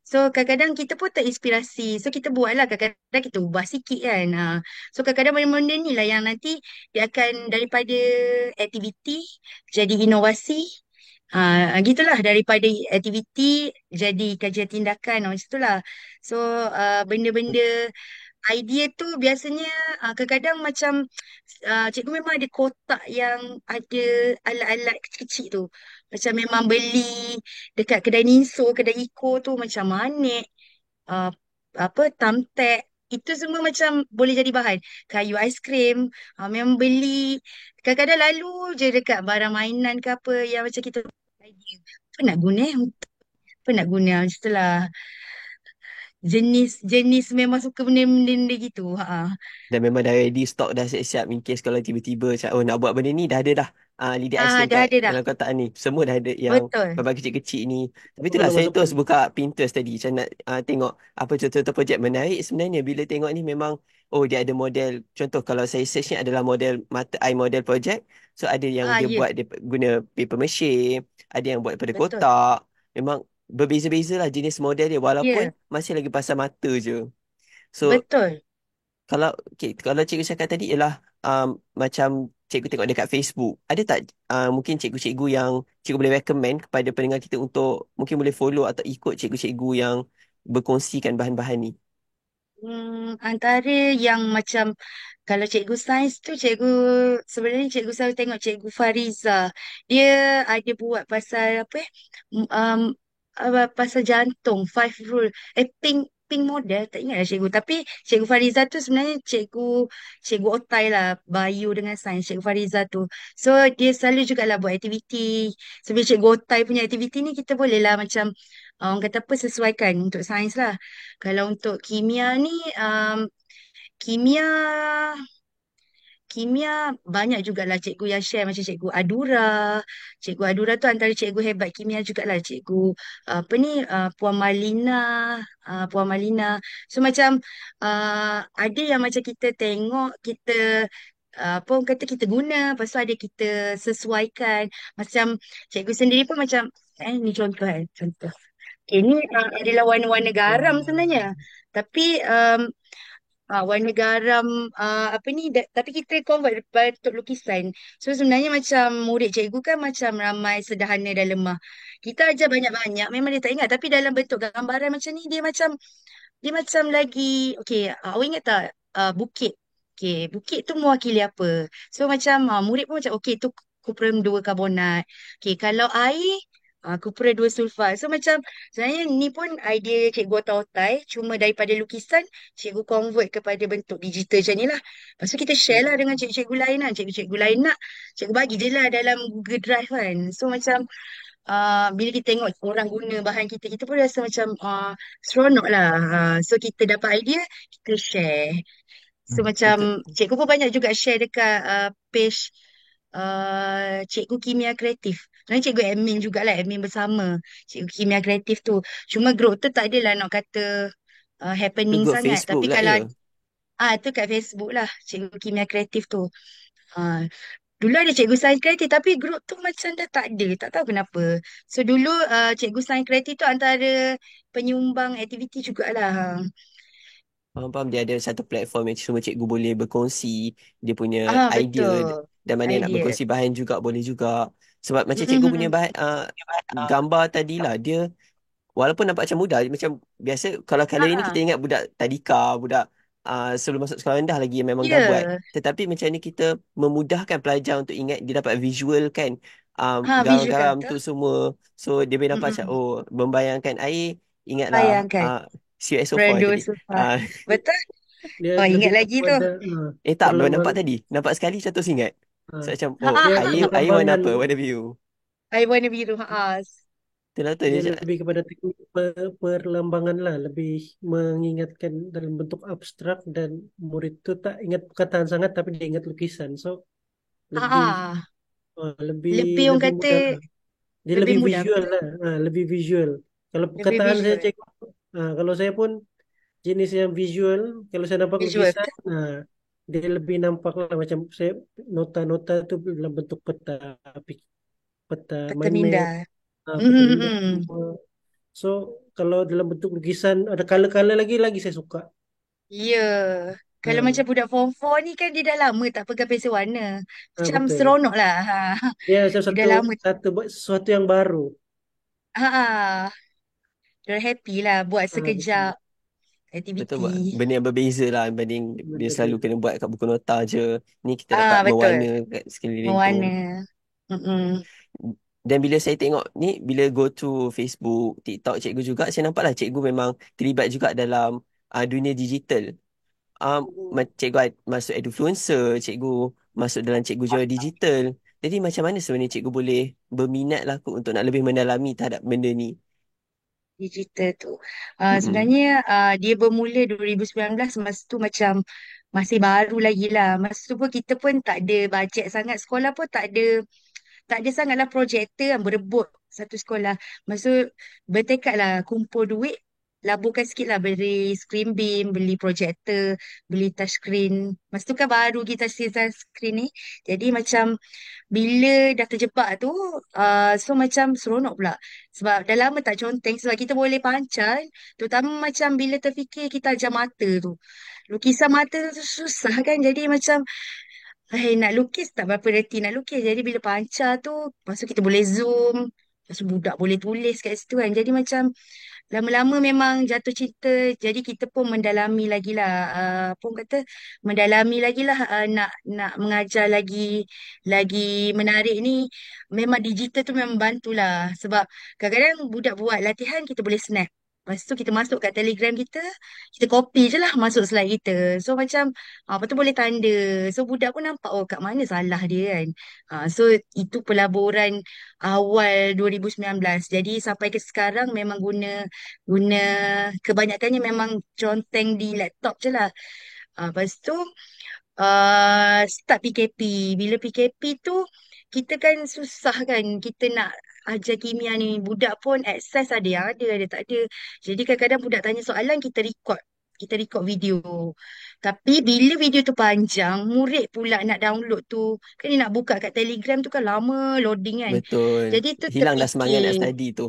Speaker 1: So kadang-kadang kita pun terinspirasi. So kita buat lah kadang-kadang kita ubah sikit kan. So kadang-kadang benda-benda ni lah yang nanti dia akan daripada aktiviti jadi inovasi. Gitulah daripada aktiviti jadi kajian tindakan macam itulah. So benda-benda idea tu biasanya kadang-kadang macam cikgu memang ada kotak yang ada alat-alat kecil-kecil tu. Macam memang beli dekat kedai Ninso, kedai Iko tu macam manik, uh, apa, thumbtack. Itu semua macam boleh jadi bahan. Kayu aiskrim, memang beli. Kadang-kadang lalu je dekat barang mainan ke apa yang macam kita idea. Apa nak guna? Apa nak guna? Macam tu lah. Jenis memang suka benda-benda gitu.
Speaker 2: Dan memang dah ready stock dah siap-siap in case kalau tiba-tiba macam oh nak buat benda ni dah ada dah lidah aiskrim
Speaker 1: Dah
Speaker 2: kat
Speaker 1: ada dah.
Speaker 2: dalam kotak ni. Semua dah ada yang
Speaker 1: Betul.
Speaker 2: babak kecil-kecil ni. Tapi
Speaker 3: Semua
Speaker 2: itulah
Speaker 3: dah
Speaker 2: saya
Speaker 3: masukkan.
Speaker 2: terus buka Pinterest tadi macam nak tengok apa contoh-contoh projek menarik sebenarnya bila tengok ni memang oh dia ada model contoh kalau saya search ni adalah model mata eye model project. So ada yang dia
Speaker 1: Ya,
Speaker 2: buat dia guna paper mache, ada yang buat pada
Speaker 1: betul.
Speaker 2: kotak. Memang berbeza-beza lah jenis model dia walaupun
Speaker 1: Ya,
Speaker 2: masih lagi pasal mata je. So
Speaker 1: betul.
Speaker 2: kalau okay, kalau cikgu cakap tadi ialah macam cikgu tengok dekat Facebook. Ada tak mungkin cikgu-cikgu yang cikgu boleh recommend kepada pendengar kita untuk mungkin boleh follow atau ikut cikgu-cikgu yang berkongsikan bahan-bahan ni?
Speaker 1: Antara yang macam kalau cikgu sains tu sebenarnya cikgu selalu tengok cikgu Fariza. Dia ada buat pasal apa pasal jantung, five rule. Pink model tak ingat lah cikgu. Tapi cikgu Fariza tu sebenarnya cikgu otai lah, bio dengan sains cikgu Fariza tu. So dia selalu jugalah buat aktiviti. Sebab cikgu otai punya aktiviti ni kita boleh lah macam orang kata apa sesuaikan untuk sains lah. Kalau untuk kimia ni, kimia kimia banyak jugalah cikgu yang share macam cikgu Adura. Cikgu Adura tu antara cikgu hebat kimia jugalah cikgu apa ni Puan Malina, Puan Malina. So macam ada yang macam kita tengok kita apa orang kata kita guna, lepas tu ada kita sesuaikan. Macam cikgu sendiri pun macam ni contoh kan, contoh. Ini adalah warna-warna garam sebenarnya. Tapi warna garam apa ni tapi kita convert bentuk lukisan. So sebenarnya macam murid cikgu kan macam ramai sederhana dan lemah. Kita ajar banyak-banyak memang dia tak ingat tapi dalam bentuk gambaran macam ni dia macam lagi okey, awak ingat tak bukit. Okey, bukit tu mewakili apa? So macam murid pun macam okey tu kuprum 2 karbonat. Okey, kalau air kupra 2 sulfat. So macam sebenarnya ni pun idea cikgu otai-otai cuma daripada lukisan cikgu convert kepada bentuk digital macam ni lah. Lepas tu kita share lah dengan cikgu-cikgu lain lah. Cikgu-cikgu lain nak cikgu bagi je lah dalam Google Drive kan. So macam bila kita tengok orang guna bahan kita, kita pun rasa macam seronok lah. So kita dapat idea, kita share. So macam
Speaker 2: Betul.
Speaker 1: cikgu pun banyak juga share dekat page Cikgu Kimia Kreatif. Sebenarnya cikgu admin jugalah, admin bersama Cikgu Kimia Kreatif tu. Cuma group tu tak adalah nak kata
Speaker 2: Itu
Speaker 1: happening
Speaker 2: group
Speaker 1: sangat.
Speaker 2: Facebook
Speaker 1: Tapi
Speaker 2: lah
Speaker 1: kalau
Speaker 2: ya.
Speaker 1: Tu kat Facebook lah, Cikgu Kimia Kreatif tu. Ah, dulu ada Cikgu Sains Kreatif tapi grup tu macam dah tak ada, tak tahu kenapa. So dulu Cikgu Sains Kreatif tu antara penyumbang aktiviti jugalah.
Speaker 2: Faham-faham, dia ada satu platform yang semua cikgu boleh berkongsi dia punya idea,
Speaker 1: Betul.
Speaker 2: dan mana yang nak
Speaker 1: Idea.
Speaker 2: berkongsi bahan juga boleh juga. Sebab macam cikgu punya
Speaker 1: Mm-mm.
Speaker 2: bahan, gambar tadi lah, dia walaupun nampak macam mudah, macam biasa kalau ini kita
Speaker 1: Ah,
Speaker 2: ingat budak tadika, budak sebelum masuk sekolah rendah lagi yang memang dah buat.
Speaker 1: ya.
Speaker 2: Tetapi macam ni kita memudahkan pelajar untuk ingat, dia dapat visual kan,
Speaker 1: Visual
Speaker 2: garam-garam tu
Speaker 1: betul.
Speaker 2: semua. So dia boleh nampak macam,
Speaker 1: Mm-mm.
Speaker 2: oh, membayangkan air, ingatlah
Speaker 1: Bayangkan.
Speaker 2: CSO4
Speaker 1: Brando
Speaker 2: tadi.
Speaker 1: Super.
Speaker 2: Ah,
Speaker 1: Betul?
Speaker 3: Dia
Speaker 1: Oh, ingat
Speaker 3: lebih
Speaker 1: lagi tu.
Speaker 3: kepada
Speaker 2: tak, baru nampak
Speaker 3: perlambang
Speaker 2: tadi. Nampak sekali contoh ingat. So
Speaker 3: uh,
Speaker 2: macam, oh,
Speaker 3: dia
Speaker 2: air warna
Speaker 3: perlambangan
Speaker 2: apa? Warna biru.
Speaker 1: I warna biru.
Speaker 2: Itulah tu.
Speaker 3: dia
Speaker 2: Dia,
Speaker 3: lebih kepada teknik perlambangan lah, lebih mengingatkan dalam bentuk abstrak dan murid tu tak ingat perkataan sangat tapi dia ingat lukisan. So lebih
Speaker 1: Ah,
Speaker 3: lebih
Speaker 1: lebih orang
Speaker 3: lebih
Speaker 1: kata
Speaker 3: mudah lah. Dia
Speaker 1: lebih
Speaker 3: lebih
Speaker 1: mudah
Speaker 3: visual
Speaker 1: betul.
Speaker 3: lah, lebih visual. Kalau
Speaker 1: Lebih
Speaker 3: perkataan saya
Speaker 1: visual.
Speaker 3: cek, kalau saya pun jenis yang visual. Kalau saya nampak
Speaker 1: Visual
Speaker 3: lukisan,
Speaker 1: betul.
Speaker 3: dia lebih nampak lah macam saya nota-nota tu dalam bentuk peta, peta
Speaker 1: Peta
Speaker 3: mind
Speaker 1: minda.
Speaker 3: map, peta minda
Speaker 1: Hmm.
Speaker 3: semua. So kalau dalam bentuk lukisan ada color-color lagi saya suka.
Speaker 1: Ya. Kalau
Speaker 3: Ah,
Speaker 1: macam budak form 4 ni kan dia dah lama tak pegang pensel warna. Macam
Speaker 3: betul.
Speaker 1: seronok lah.
Speaker 3: Ya, macam
Speaker 1: Dia dah
Speaker 3: satu
Speaker 1: lama.
Speaker 3: satu buat sesuatu yang baru.
Speaker 1: Dia dah happy lah buat
Speaker 3: Betul.
Speaker 1: sekejap
Speaker 2: betul,
Speaker 1: aktiviti.
Speaker 2: benda yang berbeza lah berbanding dia selalu
Speaker 3: Berbeza.
Speaker 2: kena buat kat buku nota je. Ni kita dapat
Speaker 1: Betul.
Speaker 2: mewarna kat sekeliling tu.
Speaker 1: Mewarna. Mm-mm.
Speaker 2: Dan bila saya tengok ni, bila go to Facebook, TikTok cikgu juga, saya nampaklah cikgu memang terlibat juga dalam dunia digital. Cikgu masuk edufluencer, cikgu masuk dalam cikgu jual digital. Jadi macam mana sebenarnya cikgu boleh berminat lah untuk nak lebih mendalami terhadap benda ni?
Speaker 1: Digital tu.
Speaker 2: Mm-mm.
Speaker 1: Sebenarnya dia bermula 2019 masa tu macam masih baru lagi lah. Masa tu pun kita pun tak ada bajet sangat. Sekolah pun tak ada sangatlah projektor yang berebut satu sekolah. Masa tu bertekadlah kumpul duit, laburkan sikit lah beli screen beam, beli projektor, beli touchscreen. Masa tu kan baru kita touchscreen ni. Jadi macam bila dah terjebak tu, so macam seronok pula. Sebab dah lama tak conteng, sebab kita boleh pancal, terutama macam bila terfikir kita ajar mata tu. Lukisan mata tu susah kan, jadi macam nak lukis tak berapa reti nak lukis. Jadi bila pancar tu, lepas tu kita boleh zoom. Lepas tu budak boleh tulis kat situ kan. Jadi macam lama-lama memang jatuh cinta. Jadi kita pun mendalami lagi lah. Apa orang kata? Mendalami lagi lah nak mengajar lagi menarik ni. Memang digital tu memang bantulah. Sebab kadang-kadang budak buat latihan kita boleh snap. Lepas tu kita masuk kat Telegram kita copy je lah masuk slide kita. So macam, apa tu boleh tanda. So budak pun nampak, oh kat mana salah dia kan. So itu pelaburan awal 2019. Jadi sampai ke sekarang memang guna kebanyakannya memang conteng di laptop je lah. Lepas tu start PKP. Bila PKP tu kita kan susah kan kita nak ajar kimia ni. Budak pun akses ada tak ada. Jadi kadang-kadang budak tanya soalan kita record. Kita record video. Tapi bila video tu panjang, murid pula nak download tu. Kan dia nak buka kat Telegram tu kan lama loading kan.
Speaker 2: Betul.
Speaker 1: Jadi tu
Speaker 2: Hilang dah semangat nak
Speaker 1: terfikir.
Speaker 2: study tu.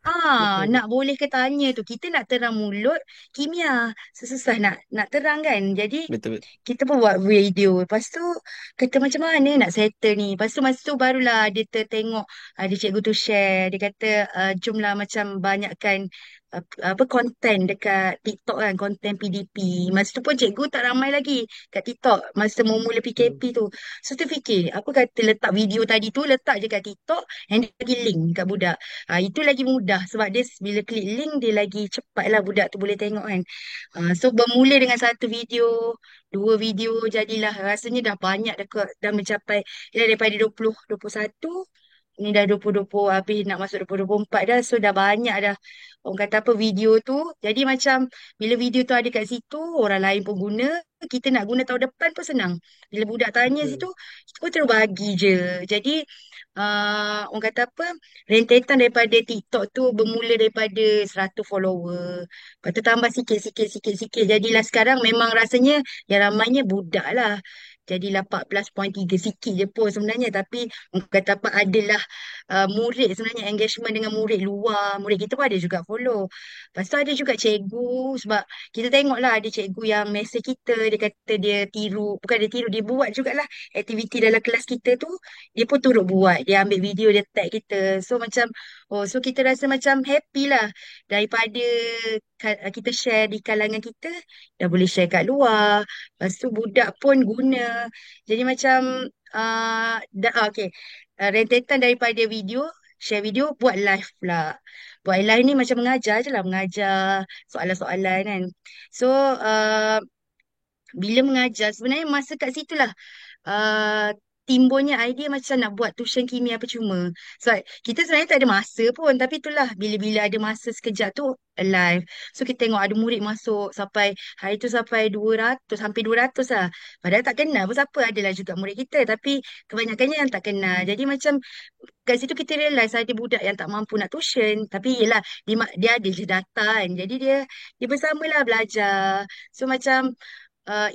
Speaker 3: Betul.
Speaker 1: Nak boleh ke tanya tu. Kita nak terang mulut kimia. Susah nak terang kan. Jadi
Speaker 2: Betul.
Speaker 1: kita pun buat video. Lepas tu kata macam mana nak settle ni. Lepas tu masa tu barulah dia tertengok ada cikgu tu share. Dia kata jomlah macam banyakkan apa konten dekat TikTok kan. Konten PDP. Masa tu pun cikgu tak ramai lagi kat TikTok. Masa mau mula PKP
Speaker 3: Hmm.
Speaker 1: tu. So tu fikir. Apa kata letak video tadi tu letak je kat TikTok. And dia bagi link kat budak. Itu lagi mudah. Sebab dia bila klik link dia lagi cepat lah budak tu boleh tengok kan. So bermula dengan satu video, dua video jadilah rasanya dah banyak dah mencapai dah daripada 21 ni dah 2020 habis nak masuk 2024 dah, so dah banyak dah orang kata apa video tu. Jadi macam bila video tu ada kat situ orang lain pun guna, kita nak guna tahun depan pun senang. Bila budak tanya situ
Speaker 3: Betul.
Speaker 1: kita pun terus bagi je. Jadi orang kata apa, rentetan daripada TikTok tu bermula daripada 100 follower. Lepas tu tambah sikit sikit sikit sikit. Jadilah sekarang memang rasanya yang ramainya budak lah. Jadilah 14.3 sikit je pun sebenarnya. Tapi orang kata apa, adalah murid sebenarnya, engagement dengan murid luar. Murid kita pun ada juga follow. Lepas tu ada juga cikgu, sebab kita tengok lah ada cikgu yang mesej kita, dia kata dia tiru, bukan dia tiru, dia buat jugalah aktiviti dalam kelas kita tu, dia pun turut buat, dia ambil video, dia tag kita. So macam, oh, so kita rasa macam happy lah, daripada kita share di kalangan kita, dah boleh share kat luar. Lepas tu budak pun guna. Jadi macam okay, rentetan daripada video, share video, buat live pula. Buat live ni macam mengajar je lah, mengajar soalan-soalan kan. So bila mengajar, sebenarnya masa kat situ lah uh, timbulnya idea macam nak buat tuition kimia percuma. Sebab kita sebenarnya tak ada masa pun, tapi itulah bila-bila ada masa sekejap tu live. So kita tengok ada murid masuk sampai hari tu sampai 200, hampir 200 lah. Padahal tak kenal pun siapa, adalah juga murid kita, tapi kebanyakannya yang tak kenal. Jadi macam kat situ kita realise ada budak yang tak mampu nak tuition, tapi yelah dia ada je data kan. Jadi dia bersamalah belajar. So macam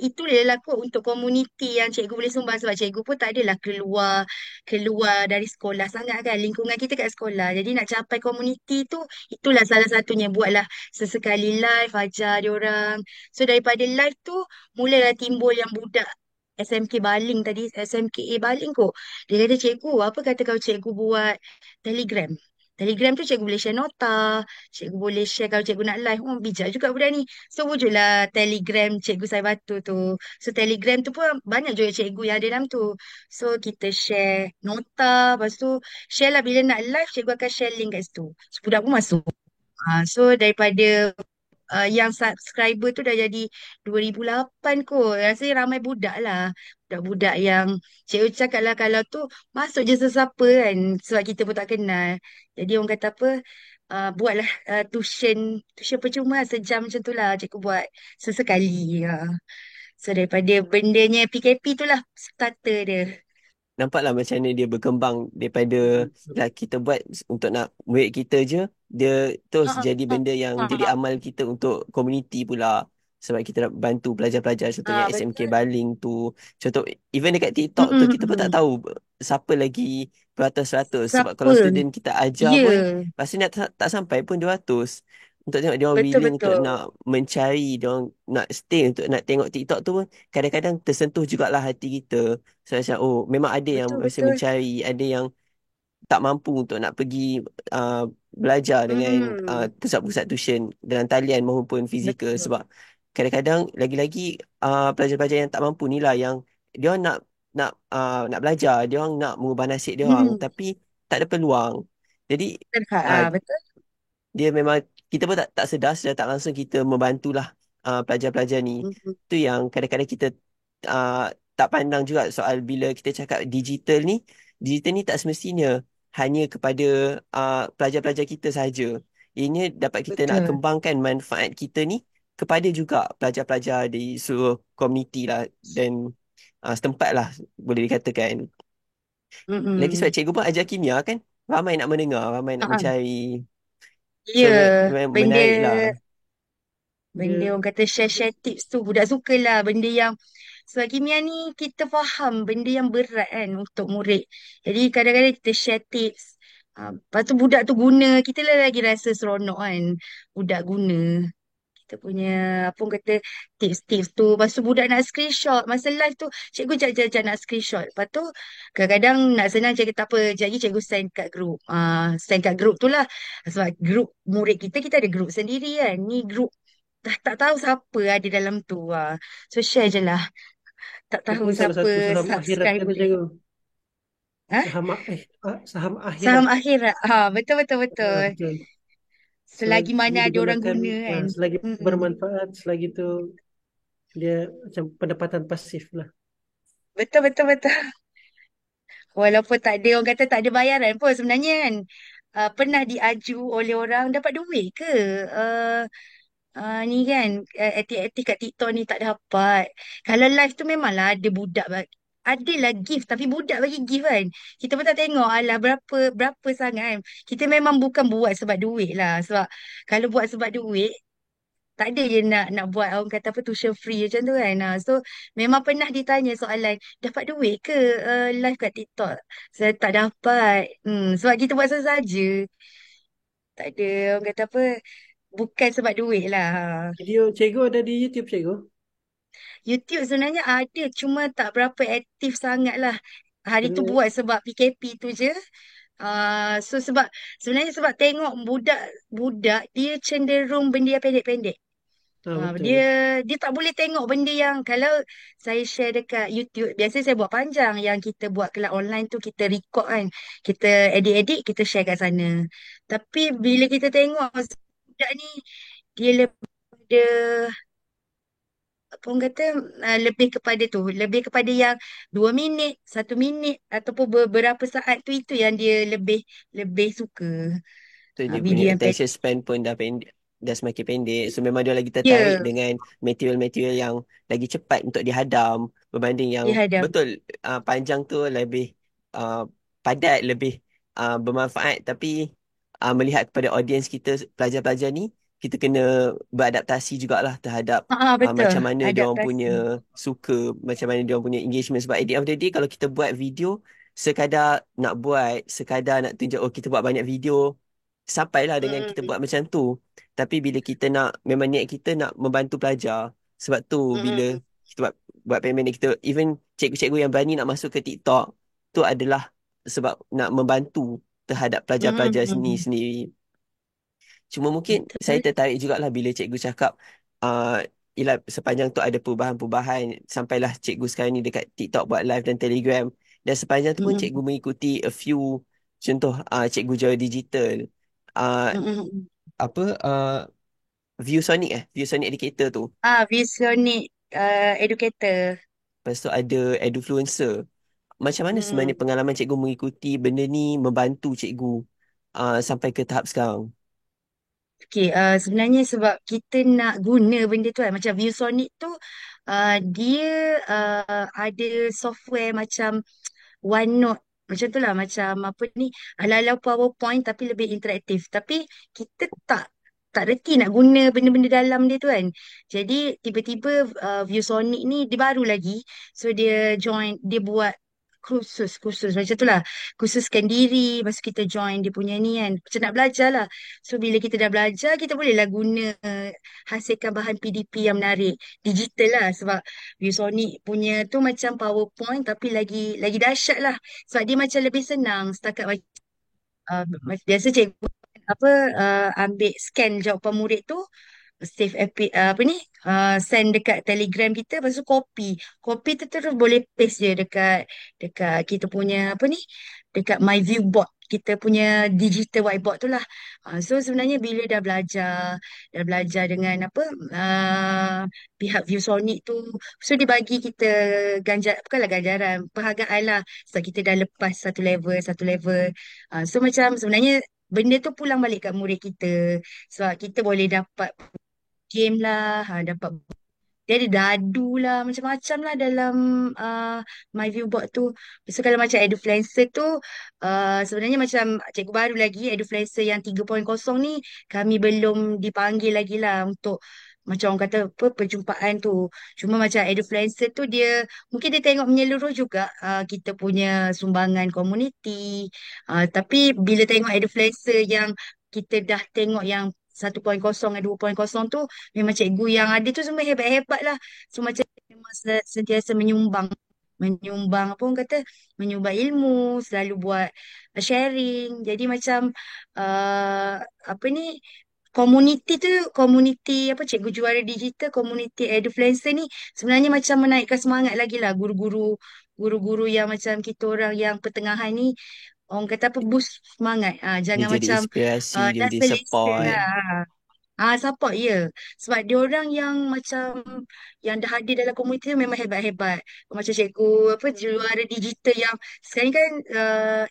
Speaker 1: itu adalah kot untuk komuniti yang cikgu boleh sumbang, sebab cikgu pun tak adalah keluar keluar dari sekolah sangat kan, lingkungan kita kat sekolah. Jadi nak capai komuniti tu, itulah salah satunya, buatlah sesekali live ajar dia orang. So daripada live tu mulalah timbul yang budak SMK Baling tadi, SMKA Baling kot. Dia kata, cikgu, apa kata kalau cikgu buat Telegram? Telegram tu cikgu boleh share nota, cikgu boleh share kalau cikgu nak live. Oh, bijak juga budak ni. So wujudlah Telegram Cikgu Sai Batu tu. So Telegram tu pun banyak juga cikgu yang ada dalam tu. So kita share nota, lepas tu share lah, bila nak live cikgu akan share link kat situ. So budak pun masuk. So daripada yang subscriber tu dah jadi 2008 kot. Rasanya ramai budak lah. Budak-budak yang cikgu cakap lah, kalau tu masuk je sesiapa kan. Sebab kita pun tak kenal. Jadi orang kata apa, buatlah tuition percuma lah, sejam macam tu lah cikgu buat sesekali. So daripada bendanya PKP tu lah starter dia.
Speaker 2: Nampaklah macam mana dia berkembang daripada lah kita buat untuk nak murid kita je, dia terus jadi benda yang jadi amal kita untuk komuniti pula. Sebab kita nak bantu pelajar-pelajar, contohnya SMK
Speaker 1: Betul.
Speaker 2: Baling tu. Contoh, even dekat TikTok tu kita pun tak
Speaker 1: Mm-mm.
Speaker 2: tahu siapa lagi beratus-ratus. Sebab kalau
Speaker 1: Siapa?
Speaker 2: student kita ajar
Speaker 1: Ya,
Speaker 2: pun, pasti nak tak sampai pun 200. Untuk tengok dia orang willing untuk
Speaker 1: betul-betul.
Speaker 2: nak mencari, dia orang nak stay untuk nak tengok TikTok tu pun, kadang-kadang tersentuh jugalah hati kita. So macam, oh, memang ada yang masih
Speaker 1: Betul-betul.
Speaker 2: mencari, ada yang tak mampu untuk nak pergi uh, belajar dengan pusat-pusat tuition dalam talian maupun fizikal.
Speaker 1: Betul.
Speaker 2: Sebab kadang-kadang lagi-lagi pelajar-pelajar yang tak mampu ni lah yang dia orang nak belajar, dia orang nak mengubah nasib dia orang,
Speaker 1: Hmm.
Speaker 2: tapi tak ada peluang. Jadi uh,
Speaker 1: Betul.
Speaker 2: dia memang, kita pun tak sedar, secara tak langsung kita membantulah pelajar-pelajar ni.
Speaker 1: Mhm.
Speaker 2: Tu yang kadang-kadang kita uh, tak pandang juga soal bila kita cakap digital ni. Digital ni tak semestinya hanya kepada pelajar-pelajar kita sahaja. Ini dapat kita nak
Speaker 1: Betul.
Speaker 2: kembangkan manfaat kita ni kepada juga pelajar-pelajar di seluruh komuniti lah, dan setempat lah, boleh dikatakan. Lagi sebab
Speaker 1: Mm-mm.
Speaker 2: cikgu pun ajar kimia kan, ramai nak mendengar, ramai nak
Speaker 1: Ha-ha.
Speaker 2: mencari. So
Speaker 1: Ya,
Speaker 2: memang
Speaker 1: benda
Speaker 2: menarik lah.
Speaker 1: benda
Speaker 3: Dia
Speaker 1: orang kata share-share tips tu budak suka lah, benda yang sebab kimia ni kita faham benda yang berat kan untuk murid. Jadi kadang-kadang kita share tips. Lepas tu budak tu guna, kita lah lagi rasa seronok kan. Budak guna kita punya apa orang kata tips-tips tu. Lepas tu budak nak screenshot masa live tu, cikgu jap nak screenshot. Lepas tu kadang-kadang nak senang, cikgu tak apa, jadi cikgu send kat grup. Send kat grup tu lah. Sebab grup murid kita ada grup sendiri kan. Ni grup dah tak tahu siapa ada dalam tu. So share je lah. Tak
Speaker 3: itu
Speaker 1: tahu
Speaker 3: pun salah
Speaker 1: siapa
Speaker 3: satu saham akhirat kan
Speaker 1: subscriber dia.
Speaker 3: cikgu.
Speaker 1: Ha?
Speaker 3: Saham
Speaker 1: Saham
Speaker 3: akhirat.
Speaker 1: akhirat. Betul betul betul.
Speaker 3: Betul.
Speaker 1: Selagi
Speaker 3: Selagi
Speaker 1: mana ada orang
Speaker 3: digunakan,
Speaker 1: guna kan.
Speaker 3: selagi
Speaker 1: Mm-mm.
Speaker 3: bermanfaat, selagi itu dia macam pendapatan pasif lah.
Speaker 1: Betul betul betul. Walaupun tak ada, orang kata tak ada bayaran pun sebenarnya kan. Pernah diaju oleh orang dapat duit ke? Uh, Ni kan, aktif-aktif kat TikTok ni tak dapat. Kalau live tu memanglah ada budak adalah gift tapi budak bagi gift kan. Kita pun tak tengok alah berapa berapa sangat kan. Kita memang bukan buat sebab duit lah. Sebab kalau buat sebab duit tak ada je nak buat orang kata apa tuition free macam tu kan. So memang pernah ditanya soalan dapat duit ke live kat TikTok. Saya tak dapat. Sebab kita buat saja. Tak ada orang kata apa bukan sebab duit lah.
Speaker 3: Video cikgu ada di YouTube cikgu.
Speaker 1: YouTube sebenarnya ada cuma tak berapa aktif sangat lah. Hari tu
Speaker 3: Kena,
Speaker 1: buat sebab PKP tu je. So sebab sebenarnya sebab tengok budak-budak dia cenderung benda yang pendek-pendek. Dia
Speaker 3: betul.
Speaker 1: dia tak boleh tengok benda yang kalau saya share dekat YouTube, biasanya saya buat panjang yang kita buat kelas online tu kita record kan. Kita edit-edit, kita share kat sana. Tapi bila kita tengok budak ni dia lebih apa orang kata lebih kepada tu, lebih kepada yang 2 minit, 1 minit ataupun beberapa saat tu itu yang dia lebih lebih suka.
Speaker 2: So dia punya
Speaker 1: Video yang pendek.
Speaker 2: attention span pun dah pendek, dah semakin pendek. So memang dia lagi tertarik
Speaker 1: Ya,
Speaker 2: dengan material-material yang lagi cepat untuk dihadam berbanding yang
Speaker 1: dia hadap.
Speaker 2: betul panjang tu lebih uh, padat, lebih bermanfaat. Tapi melihat kepada audiens kita, pelajar-pelajar ni, kita kena beradaptasi jugalah terhadap
Speaker 1: Betul.
Speaker 2: macam mana dia orang punya
Speaker 1: Adaptasi.
Speaker 2: suka, macam mana dia orang punya engagement. Sebab at the end of the day, kalau kita buat video sekadar nak buat, sekadar nak tunjuk, oh kita buat banyak video, sampailah dengan kita
Speaker 1: Mm-mm.
Speaker 2: buat macam tu. Tapi bila kita nak, memang niat kita nak membantu pelajar. Sebab tu bila
Speaker 1: Mm-mm.
Speaker 2: kita buat payment ni, kita even cikgu-cikgu yang berani nak masuk ke TikTok tu adalah sebab nak membantu terhadap pelajar-pelajar sini
Speaker 1: Mm-mm.
Speaker 2: sendiri. Cuma mungkin saya
Speaker 1: Betul.
Speaker 2: tertarik jugalah bila cikgu cakap ialah sepanjang tu ada perubahan-perubahan, sampailah cikgu sekarang ni dekat TikTok buat live dan Telegram, dan sepanjang tu pun cikgu
Speaker 1: Mm-mm.
Speaker 2: mengikuti a few contoh cikgu juara digital, uh,
Speaker 1: Mm-mm.
Speaker 2: apa ViewSonic ViewSonic Educator tu.
Speaker 1: Visionik educator.
Speaker 2: Lepas tu ada Edufluencer. Macam mana sebenarnya
Speaker 1: Mm.
Speaker 2: pengalaman cikgu mengikuti benda ni membantu cikgu sampai ke tahap sekarang?
Speaker 1: Okay, sebenarnya sebab kita nak guna benda tu kan. Macam ViewSonic tu, dia ada software macam OneNote. Macam tu lah, macam apa ni, ala-ala PowerPoint tapi lebih interaktif. Tapi kita tak reti nak guna benda-benda dalam dia tu kan. Jadi tiba-tiba ViewSonic ni dia baru lagi. So dia join, dia buat kursus macam tu lah. Kursuskan diri, lepas tu kita join dia punya ni kan. Macam nak belajar lah. So bila kita dah belajar, kita bolehlah guna hasilkan bahan PDP yang menarik. Digital lah sebab ViewSonic punya tu macam PowerPoint tapi lagi dahsyat lah. Sebab dia macam lebih senang setakat biasa cikgu apa ambil scan jawapan murid tu save apa ni send dekat Telegram kita lepas tu copy tu terus boleh paste je dekat dekat kita punya apa ni dekat my viewboard kita punya digital whiteboard tu lah. So sebenarnya bila dah belajar dengan apa pihak ViewSonic tu, so dia bagi kita bukanlah ganjaran, penghargaan lah sebab kita dah lepas satu level. So macam sebenarnya benda tu pulang balik kat murid kita sebab kita boleh dapat game lah, dapat dia ada dadu lah, macam-macam lah dalam uh, My Viewboard tu. So kalau macam Edufluencer tu, sebenarnya macam cikgu baru lagi, Edufluencer yang 3.0 ni, kami belum dipanggil lagi lah untuk macam orang kata apa perjumpaan tu. Cuma macam Edufluencer tu dia mungkin dia tengok menyeluruh juga kita punya sumbangan komuniti. Tapi bila tengok Edufluencer yang kita dah tengok yang 1.0 dan 2.0 tu memang cikgu yang ada tu semua hebat-hebat lah. So macam memang sentiasa menyumbang menyumbang apa orang kata menyumbang ilmu, selalu buat sharing. Jadi macam uh, apa ni komuniti apa cikgu juara digital, komuniti Edufluencer ni sebenarnya macam menaikkan semangat lagi lah guru-guru yang macam kita orang yang pertengahan ni orang kata apa boost semangat.
Speaker 2: Dia
Speaker 1: Jangan
Speaker 2: jadi
Speaker 1: macam
Speaker 2: inspirasi, dia
Speaker 1: dah
Speaker 2: jadi
Speaker 1: selesa
Speaker 2: support.
Speaker 1: lah. Support ya. Sebab dia orang yang macam yang dah hadir dalam komuniti tu memang hebat-hebat. Macam cikgu apa juara digital yang sekarang kan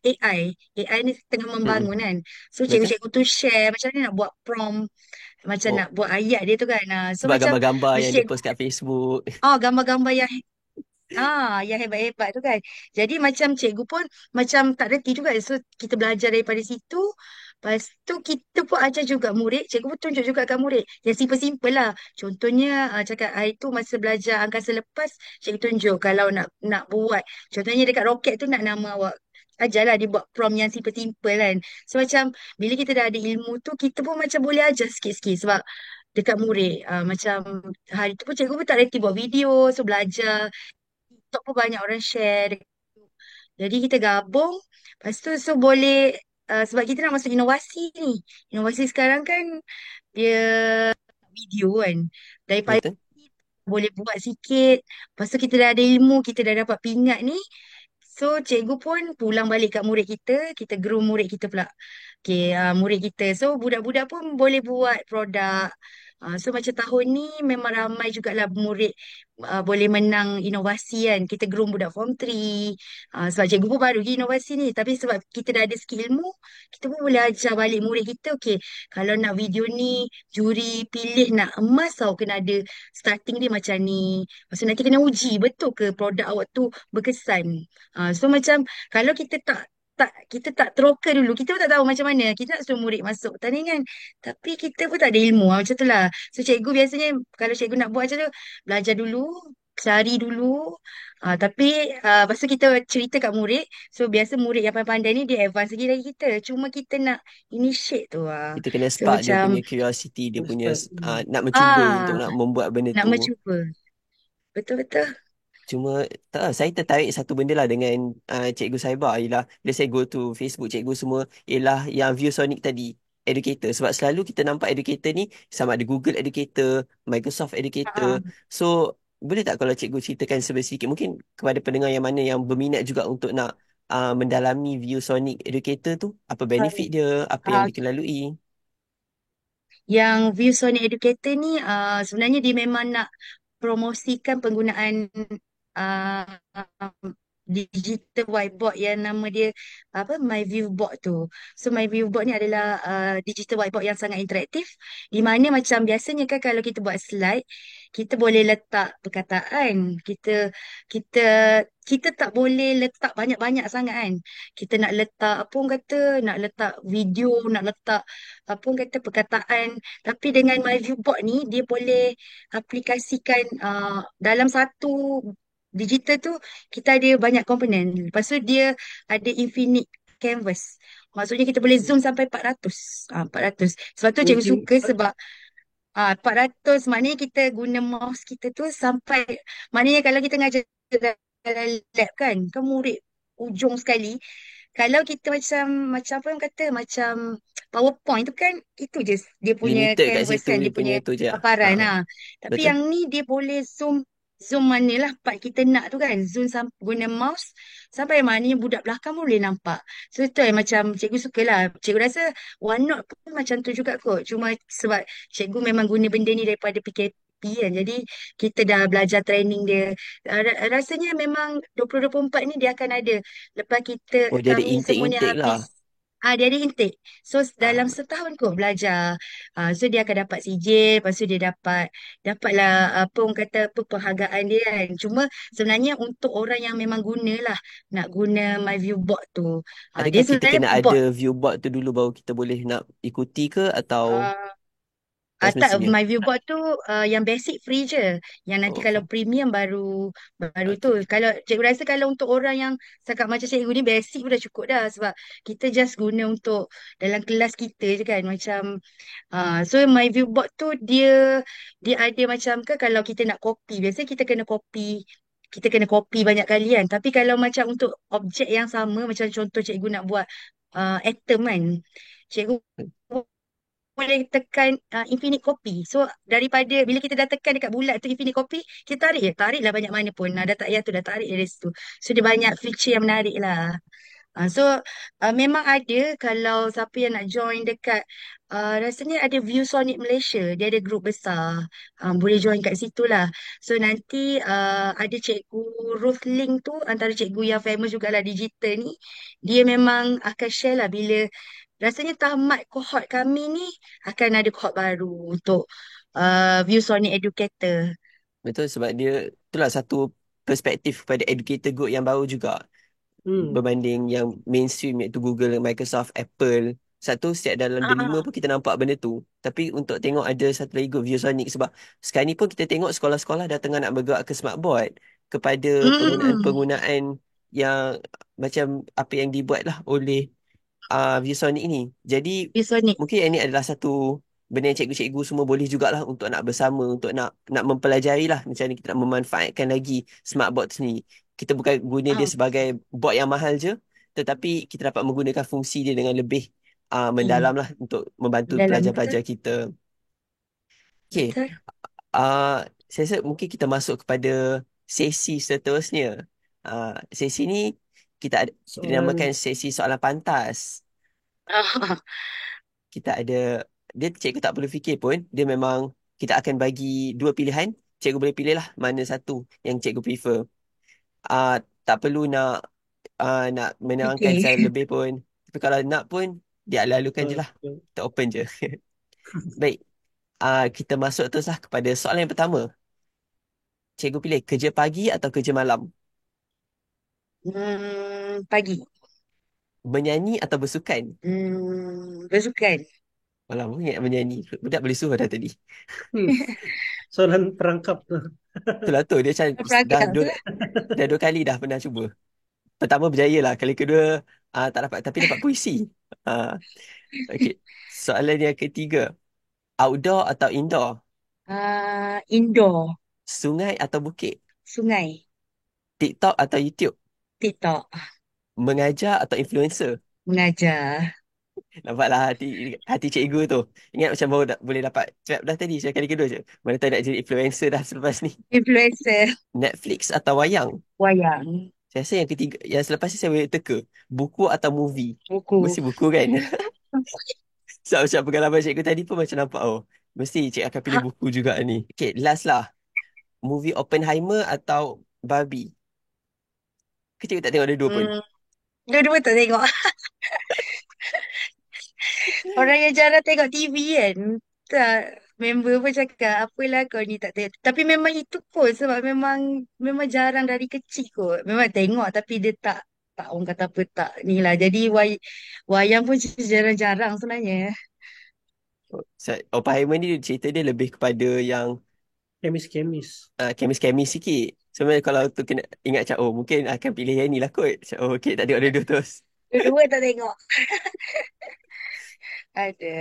Speaker 1: AI. AI ni tengah
Speaker 2: Mm-mm.
Speaker 1: membangun kan. So
Speaker 2: Betul?
Speaker 1: cikgu-cikgu tu share macam mana nak buat prompt, macam
Speaker 2: Oh,
Speaker 1: nak buat ayat dia tu kan. So
Speaker 2: sebab
Speaker 1: macam
Speaker 2: gambar-gambar
Speaker 1: macam
Speaker 2: yang dia
Speaker 1: cikgu
Speaker 2: post kat Facebook.
Speaker 1: gambar-gambar yang Yang hebat-hebat tu kan. Jadi macam cikgu pun macam tak reti juga. So kita belajar daripada situ. Lepas tu kita pun ajar juga murid. Cikgu pun tunjuk juga kat murid. Yang simple-simple lah. Contohnya cakap hari tu masa belajar angkasa lepas. Cikgu tunjuk kalau nak buat. Contohnya dekat roket tu nak nama awak. Ajarlah dia buat prompt yang simple-simple kan. So macam bila kita dah ada ilmu tu. Kita pun macam boleh ajar sikit-sikit. Sebab dekat murid. Macam hari tu pun cikgu pun tak reti buat video. So belajar. TikTok pun banyak orang share. Jadi kita gabung. Lepas tu so boleh sebab kita nak masuk inovasi ni. Inovasi sekarang kan dia video kan. Daripada
Speaker 2: Betul?
Speaker 1: boleh buat sikit. Lepas tu kita dah ada ilmu, kita dah dapat pingat ni. So cikgu pun pulang balik kat murid kita. Kita groom murid kita pula. Okay, murid kita. So budak-budak pun boleh buat produk. So macam tahun ni memang ramai jugalah murid boleh menang inovasi kan. Kita groom budak form 3. Sebab cikgu pun baru pergi inovasi ni. Tapi sebab kita dah ada skill ilmu, kita pun boleh ajar balik murid kita. Okay, kalau nak video ni, juri pilih nak emas tau, kena ada starting dia macam ni. Lepas tu nanti kena uji betul ke produk awak tu berkesan. So macam kalau kita tak teroka dulu, kita pun tak tahu macam mana. Kita nak suruh murid masuk pertandingan. Tapi kita pun tak ada ilmu. Macam tu lah. So cikgu biasanya, kalau cikgu nak buat macam tu, belajar dulu, cari dulu. Lepas tu kita cerita kat murid. So biasa murid yang pandai-pandai ni, dia advance lagi dari kita. Cuma kita nak initiate tu lah.
Speaker 2: Kita kena
Speaker 1: So
Speaker 2: spark dia
Speaker 1: macam,
Speaker 2: punya curiosity, dia punya
Speaker 3: Ustaz.
Speaker 2: nak mencuba untuk
Speaker 1: ah,
Speaker 2: nak membuat benda
Speaker 1: nak
Speaker 2: tu.
Speaker 1: mencuba. Betul-betul.
Speaker 2: Cuma tak tahu, saya tertarik satu benda lah dengan Cikgu Saibah ialah bila saya go to Facebook cikgu semua ialah yang ViewSonic tadi, educator. Sebab selalu kita nampak educator ni sama ada Google Educator, Microsoft Educator.
Speaker 1: Ah,
Speaker 2: So boleh tak kalau cikgu ceritakan sedikit mungkin kepada pendengar yang mana yang berminat juga untuk nak mendalami ViewSonic Educator tu, apa benefit
Speaker 1: sorry.
Speaker 2: dia, apa yang
Speaker 1: Ah,
Speaker 2: dilalui.
Speaker 1: Yang ViewSonic Educator ni sebenarnya dia memang nak promosikan penggunaan uh, digital whiteboard yang nama dia apa My Viewboard tu. So My Viewboard ni adalah digital whiteboard yang sangat interaktif di mana macam biasanya kan kalau kita buat slide kita boleh letak perkataan. Kita kita tak boleh letak banyak-banyak sangat kan. Kita nak letak apa orang kata, nak letak video, nak letak apa orang kata perkataan. Tapi dengan My Viewboard ni dia boleh aplikasikan dalam satu digital tu kita ada banyak komponen. Lepas tu dia ada infinite canvas. Maksudnya kita boleh zoom sampai 400. 400. Sebab tu cikgu
Speaker 3: Mungkin
Speaker 1: suka sebab 400 maknanya kita guna mouse kita tu sampai maknanya kalau kita ngajar dalam lab kan murid ujung sekali kalau kita macam apa yang kata macam PowerPoint tu kan itu je dia punya
Speaker 2: Limited kat
Speaker 1: canvas
Speaker 2: situ
Speaker 1: kan
Speaker 2: dia
Speaker 1: dia
Speaker 2: punya
Speaker 1: punya
Speaker 2: tu je.
Speaker 1: paparan
Speaker 2: Ha,
Speaker 1: tapi
Speaker 2: betul.
Speaker 1: yang ni dia boleh zoom zoom manalah part kita nak tu kan zoom guna mouse sampai mana budak belakang pun boleh nampak. So itu yang macam cikgu suka lah. Cikgu rasa OneNote pun macam tu juga kot. Cuma sebab cikgu memang guna benda ni daripada PKP kan. Jadi kita dah belajar training dia. Rasanya memang 2024 ni dia akan ada. Lepas
Speaker 2: Oh dia ada
Speaker 1: kami semuanya
Speaker 2: intake-intake lah.
Speaker 1: habis. Dia ada intake. So dalam
Speaker 2: Ah,
Speaker 1: setahun kot belajar. So dia akan dapat sijil. Lepas tu dia dapatlah apa orang kata apa penghargaan dia kan. Cuma sebenarnya untuk orang yang memang gunalah nak guna My Viewboard tu. Dia
Speaker 2: adakah kita
Speaker 1: sebenarnya
Speaker 2: kena ada
Speaker 1: bot.
Speaker 2: viewboard tu dulu baru kita boleh nak ikuti ke atau tak
Speaker 1: Tak,
Speaker 2: semestinya?
Speaker 1: My Viewboard tu yang basic free je. Yang nanti
Speaker 2: Oh,
Speaker 1: kalau
Speaker 2: okay.
Speaker 1: premium baru tu.
Speaker 2: Okay.
Speaker 1: Kalau cikgu rasa kalau untuk orang yang cakap macam cikgu ni basic pun dah cukup dah sebab kita just guna untuk dalam kelas kita je kan. Macam so My Viewboard tu dia ada macam ke kalau kita nak copy. Biasanya kita kena copy banyak kali kan. Tapi kalau macam untuk objek yang sama macam contoh cikgu nak buat atom kan. Cikgu boleh tekan infinite copy. So daripada bila kita dah tekan dekat bulat tu infinite copy, kita tarik je. Tariklah banyak mana pun. Dah tak payah tu dah tarik dari situ. So dia banyak feature yang menarik lah. So memang ada kalau siapa yang nak join dekat rasanya ada ViewSonic Malaysia. Dia ada grup besar. Boleh join kat situ lah. So nanti ada cikgu Ruth Ling tu antara cikgu yang famous jugalah digital ni. Dia memang akan share lah bila rasanya tamat kohort kami ni akan ada kohort baru untuk ViewSonic Educator.
Speaker 2: Betul sebab dia itulah satu perspektif kepada educator good yang baru juga
Speaker 3: Hmm.
Speaker 2: berbanding yang mainstream iaitu Google, Microsoft, Apple. Satu setiap dalam delima
Speaker 1: Ah,
Speaker 2: pun kita nampak benda tu. Tapi untuk tengok ada satu lagi good ViewSonic sebab sekarang ni pun kita tengok sekolah-sekolah dah tengah nak bergerak ke smartboard kepada penggunaan-penggunaan yang macam apa yang dibuat lah oleh ViewSonic ni. Jadi
Speaker 1: Sonic.
Speaker 2: mungkin ini adalah satu benda yang cikgu-cikgu semua boleh jugalah untuk nak bersama, untuk nak mempelajari lah macam mana kita nak memanfaatkan lagi smartboard ni. Kita bukan guna dia
Speaker 1: Ah,
Speaker 2: sebagai board yang mahal je, tetapi kita dapat menggunakan fungsi dia dengan lebih mendalam
Speaker 1: hmm.
Speaker 2: lah untuk membantu
Speaker 1: Dalam betul.
Speaker 2: pelajar-pelajar kita. Okay,
Speaker 1: Betul.
Speaker 2: saya rasa mungkin kita masuk kepada sesi seterusnya. Sesi ni dinamakan
Speaker 3: Soalan
Speaker 2: sesi soalan pantas.
Speaker 1: Ah,
Speaker 2: Kita ada dia cikgu tak perlu fikir pun dia memang kita akan bagi dua pilihan, cikgu boleh pilih lah mana satu yang cikgu prefer. Ah tak perlu nak menerangkan
Speaker 1: okay.
Speaker 2: saya lebih pun, tapi kalau nak pun dia lalukan je lah,
Speaker 3: uh,
Speaker 2: kita open je. Baik, kita masuk terus lah kepada soalan yang pertama. Cikgu pilih kerja pagi atau kerja malam,
Speaker 1: Pagi.
Speaker 2: menyanyi atau bersukan.
Speaker 1: Bersukan.
Speaker 2: Malam pun ingat menyanyi, budak boleh suruh dah tadi.
Speaker 3: hmm, soalan perangkap tuh.
Speaker 2: Itulah tu dia macam dah
Speaker 1: Peragam
Speaker 2: dua,
Speaker 1: tu.
Speaker 2: dah dua kali dah pernah cuba. Pertama berjaya lah. Kali kedua tak dapat. Tapi dapat puisi. Ah, okay. Soalan yang ketiga. Outdoor atau indoor?
Speaker 1: Indoor.
Speaker 2: Sungai atau bukit?
Speaker 1: Sungai.
Speaker 2: TikTok atau YouTube?
Speaker 1: TikTok.
Speaker 2: Mengajar atau influencer?
Speaker 1: Mengajar.
Speaker 2: Nampaklah hati hati cikgu tu. Ingat macam baru boleh dapat trap dah tadi. Saya kali kedua je. Mana tahu nak jadi influencer dah selepas ni.
Speaker 1: Influencer.
Speaker 2: Netflix atau wayang?
Speaker 1: Wayang.
Speaker 2: Saya rasa yang ketiga. Yang selepas ni saya boleh teka. Buku atau movie?
Speaker 1: Buku.
Speaker 2: Mesti buku kan? Sebab macam pengalaman cikgu tadi pun macam nampak oh. Mesti cik akan pilih
Speaker 1: Ha,
Speaker 2: buku juga ni. Okay, last lah. Movie Oppenheimer atau Barbie? Ke cikgu tak tengok dua-dua pun?
Speaker 1: hmm, dua-dua tak tengok. Orang yang jarang tengok TV kan. Tak. Member pun cakap, apalah kau ni tak tengok. Tapi memang itu pun sebab memang memang jarang dari kecil kot. Memang tengok tapi dia tak orang kata apa tak ni lah. Jadi wayang pun jarang-jarang sebenarnya.
Speaker 2: Oppenheimer ni cerita dia lebih kepada yang
Speaker 3: Kemis-kemis.
Speaker 2: kemis-kemis sikit. Sebenarnya kalau tu kena ingat macam oh mungkin akan pilih yang ni lah kot. Macam, oh okay tak tengok dua-dua terus.
Speaker 1: Dua-dua tak tengok. Ada.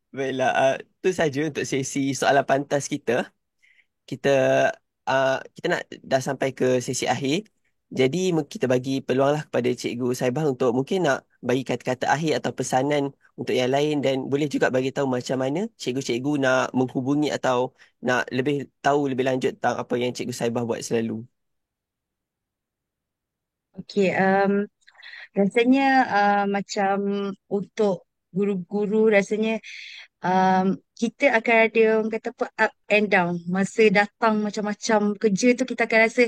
Speaker 2: Baiklah, tu saja untuk sesi soalan pantas kita. Kita kita nak dah sampai ke sesi akhir. Jadi kita bagi peluang lah kepada Cikgu Saibah untuk mungkin nak bagi kata-kata akhir atau pesanan untuk yang lain dan boleh juga bagi tahu macam mana cikgu-cikgu nak menghubungi atau nak lebih tahu lebih lanjut tentang apa yang Cikgu Saibah buat selalu.
Speaker 1: Okey, rasanya macam untuk guru-guru rasanya um, kita akan ada orang kata apa up and down. Masa datang macam-macam kerja tu kita akan rasa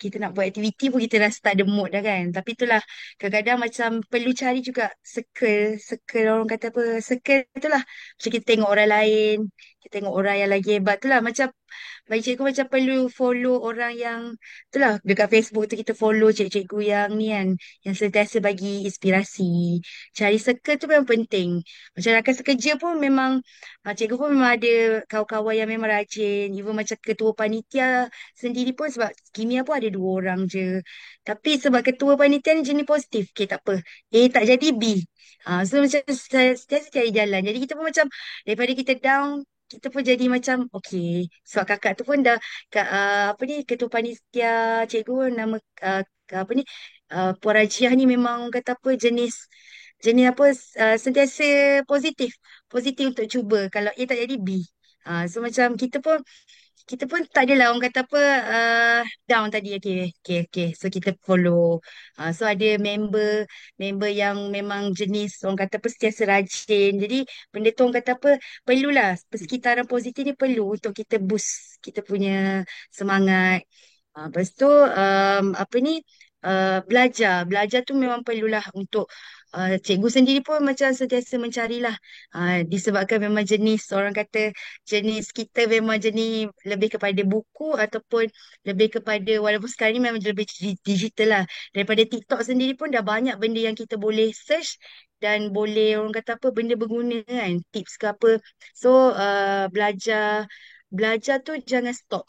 Speaker 1: kita nak buat aktiviti pun kita rasa tak ada mood dah kan. Tapi itulah kadang-kadang macam perlu cari juga circle orang kata apa, circle itulah. Macam kita tengok orang lain, kita tengok orang yang lagi hebat itulah. Macam bagi cikgu macam perlu follow orang yang itulah dekat Facebook tu kita follow cikgu-cikgu yang ni kan, yang sentiasa bagi inspirasi. Cari circle tu memang penting. Macam rakan sekerja pun memang cikgu pun memang ada kawan-kawan yang memang rajin. Even macam ketua panitia sendiri pun sebab kimia pun ada dua orang je. Tapi sebab ketua panitia ni jenis positif. Okay, tak apa. A tak jadi B. So macam sentiasa cari jalan. Jadi kita pun macam daripada kita down, kita pun jadi macam okay. Sebab kakak tu pun dah apa ni ketua panitia cikgu nama apa ni Puan Rajiah ni memang orang kata apa jenis jenis apa sentiasa positif positif untuk cuba kalau A tak jadi B. So macam kita pun tak adalah orang kata apa down tadi okay so kita follow so ada member yang memang jenis orang kata apa sentiasa rajin jadi benda tu orang kata apa perlulah persekitaran positif ni perlu untuk kita boost kita punya semangat. Lepas tu apa ni belajar tu memang perlulah untuk cikgu sendiri pun macam sentiasa mencarilah, disebabkan memang jenis orang kata jenis kita memang jenis lebih kepada buku ataupun lebih kepada, walaupun sekarang ni memang lebih digital lah. Daripada TikTok sendiri pun dah banyak benda yang kita boleh search dan boleh orang kata apa benda berguna kan, tips ke apa. So belajar belajar tu jangan stop.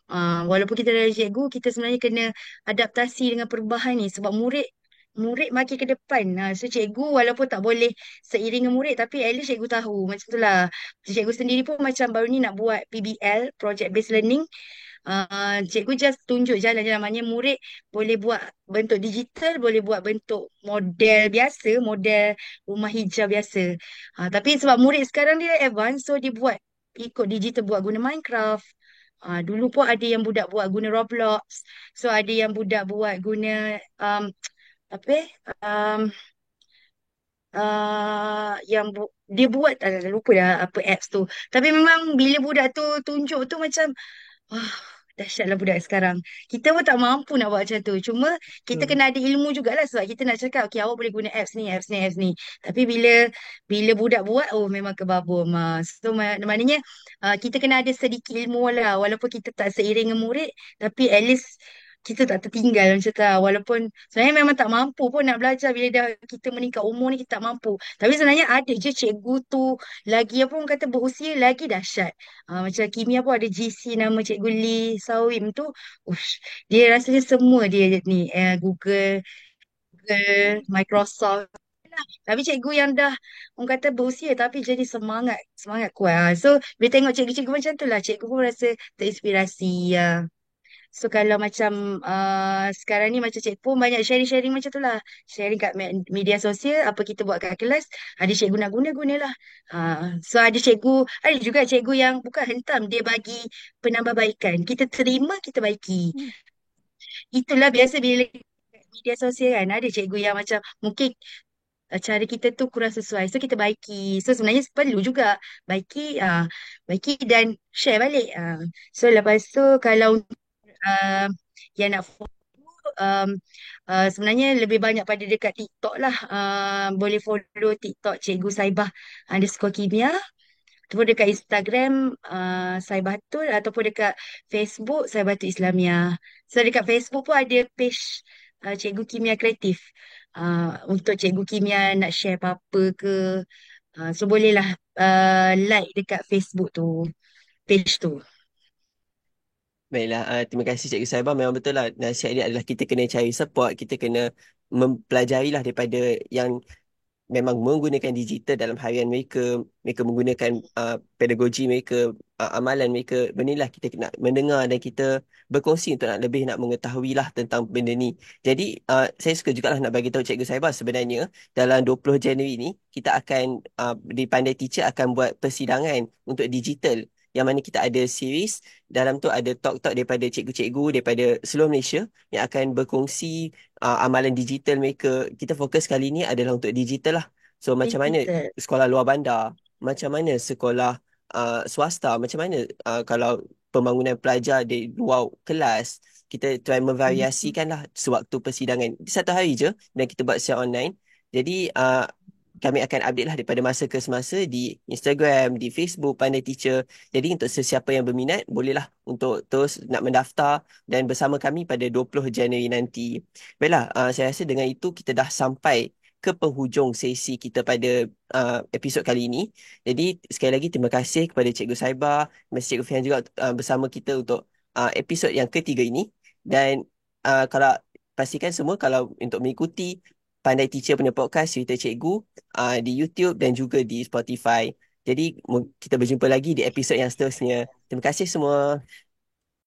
Speaker 1: Walaupun kita dari cikgu, kita sebenarnya kena adaptasi dengan perubahan ni sebab murid makin ke depan. So cikgu walaupun tak boleh seiring dengan murid tapi at least cikgu tahu. Macam tu lah. Cikgu sendiri pun macam baru ni nak buat PBL, Project Based Learning. Cikgu just tunjuk jalan-jalan. Maknanya murid boleh buat bentuk digital, boleh buat bentuk model biasa, model rumah hijau biasa. Tapi sebab murid sekarang dia advance, so dia buat ikut digital, buat guna Minecraft. Dulu pun ada yang budak buat guna Roblox. So ada yang budak buat guna apa dia buat, lupa dah apa apps tu. Tapi memang bila budak tu tunjuk tu macam, wah, dahsyatlah budak sekarang. Kita pun tak mampu nak buat macam tu. Cuma kita
Speaker 3: Betul.
Speaker 1: kena ada ilmu jugalah sebab kita nak cakap, okay, awak boleh guna apps ni, apps ni, apps ni. Tapi bila bila budak buat, oh memang kebabur. So maknanya kita kena ada sedikit ilmu lah. Walaupun kita tak seiring dengan murid, tapi at least kita tak tertinggal macam tu lah. Walaupun sebenarnya memang tak mampu pun nak belajar bila dah kita meningkat umur ni, kita tak mampu. Tapi sebenarnya ada je cikgu tu lagi apa orang kata berusia lagi dahsyat. Macam kimia pun ada GC nama Cikgu Lee Sawim tu. Ush, dia rasanya semua dia ni Google, Microsoft. Tapi cikgu yang dah orang kata berusia tapi jadi semangat semangat kuat. So bila tengok cikgu-cikgu macam tu lah, cikgu pun rasa terinspirasi. So kalau macam sekarang ni macam cikgu pun banyak sharing-sharing macam tu lah. Sharing kat media sosial, apa kita buat kat kelas. Ada cikgu nak guna-gunalah. So ada juga cikgu yang bukan hentam, dia bagi penambahbaikan. Kita terima, kita baiki. Itulah biasa bila kat media sosial kan. Ada cikgu yang macam mungkin cara kita tu kurang sesuai. So kita baiki. So sebenarnya perlu juga baiki dan share balik. So lepas tu kalau uh, yang nak um, sebenarnya lebih banyak pada dekat TikTok lah. Boleh follow TikTok Cikgu Saibah _Kimia. Ataupun dekat Instagram Saibatul, ataupun dekat Facebook Saibatul Islamia. So dekat Facebook pun ada page Cikgu Kimia Kreatif. Untuk Cikgu Kimia nak share apa-apa ke. So bolehlah like dekat Facebook tu, page tu.
Speaker 2: Baiklah, terima kasih Cikgu Saibah. Memang betul lah, nasihat dia adalah kita kena cari support, kita kena mempelajari lah daripada yang memang menggunakan digital dalam harian mereka, mereka menggunakan pedagogi mereka, amalan mereka. Benda ni lah kita nak mendengar dan kita berkongsi untuk nak lebih nak mengetahui lah tentang benda ni. Jadi saya suka jugalah nak bagi tahu Cikgu Saibah, sebenarnya dalam 20 Januari ni kita akan di Pandai Teacher akan buat persidangan untuk digital, yang mana kita ada series. Dalam tu ada talk-talk daripada cikgu-cikgu daripada seluruh Malaysia yang akan berkongsi amalan digital mereka. Kita fokus kali ni adalah untuk digital lah. So macam mana
Speaker 1: Digital.
Speaker 2: sekolah luar bandar, macam mana sekolah swasta, macam mana kalau pembangunan pelajar di luar kelas. Kita try memvariasikan lah sewaktu persidangan. Satu hari je dan kita buat secara online. Jadi kami akan update lah daripada masa ke semasa di Instagram, di Facebook Pandai Teacher. Jadi untuk sesiapa yang berminat, bolehlah untuk terus nak mendaftar dan bersama kami pada 20 Januari nanti. Baiklah, saya rasa dengan itu kita dah sampai ke penghujung sesi kita pada episod kali ini. Jadi sekali lagi terima kasih kepada Cikgu Saibah, terima kasih Cikgu Fihan juga bersama kita untuk episod yang ketiga ini. Dan kalau pastikan semua kalau untuk mengikuti Pandai Teacher punya podcast Cerita Cikgu di YouTube dan juga di Spotify. Jadi kita berjumpa lagi di episod yang seterusnya. Terima kasih semua.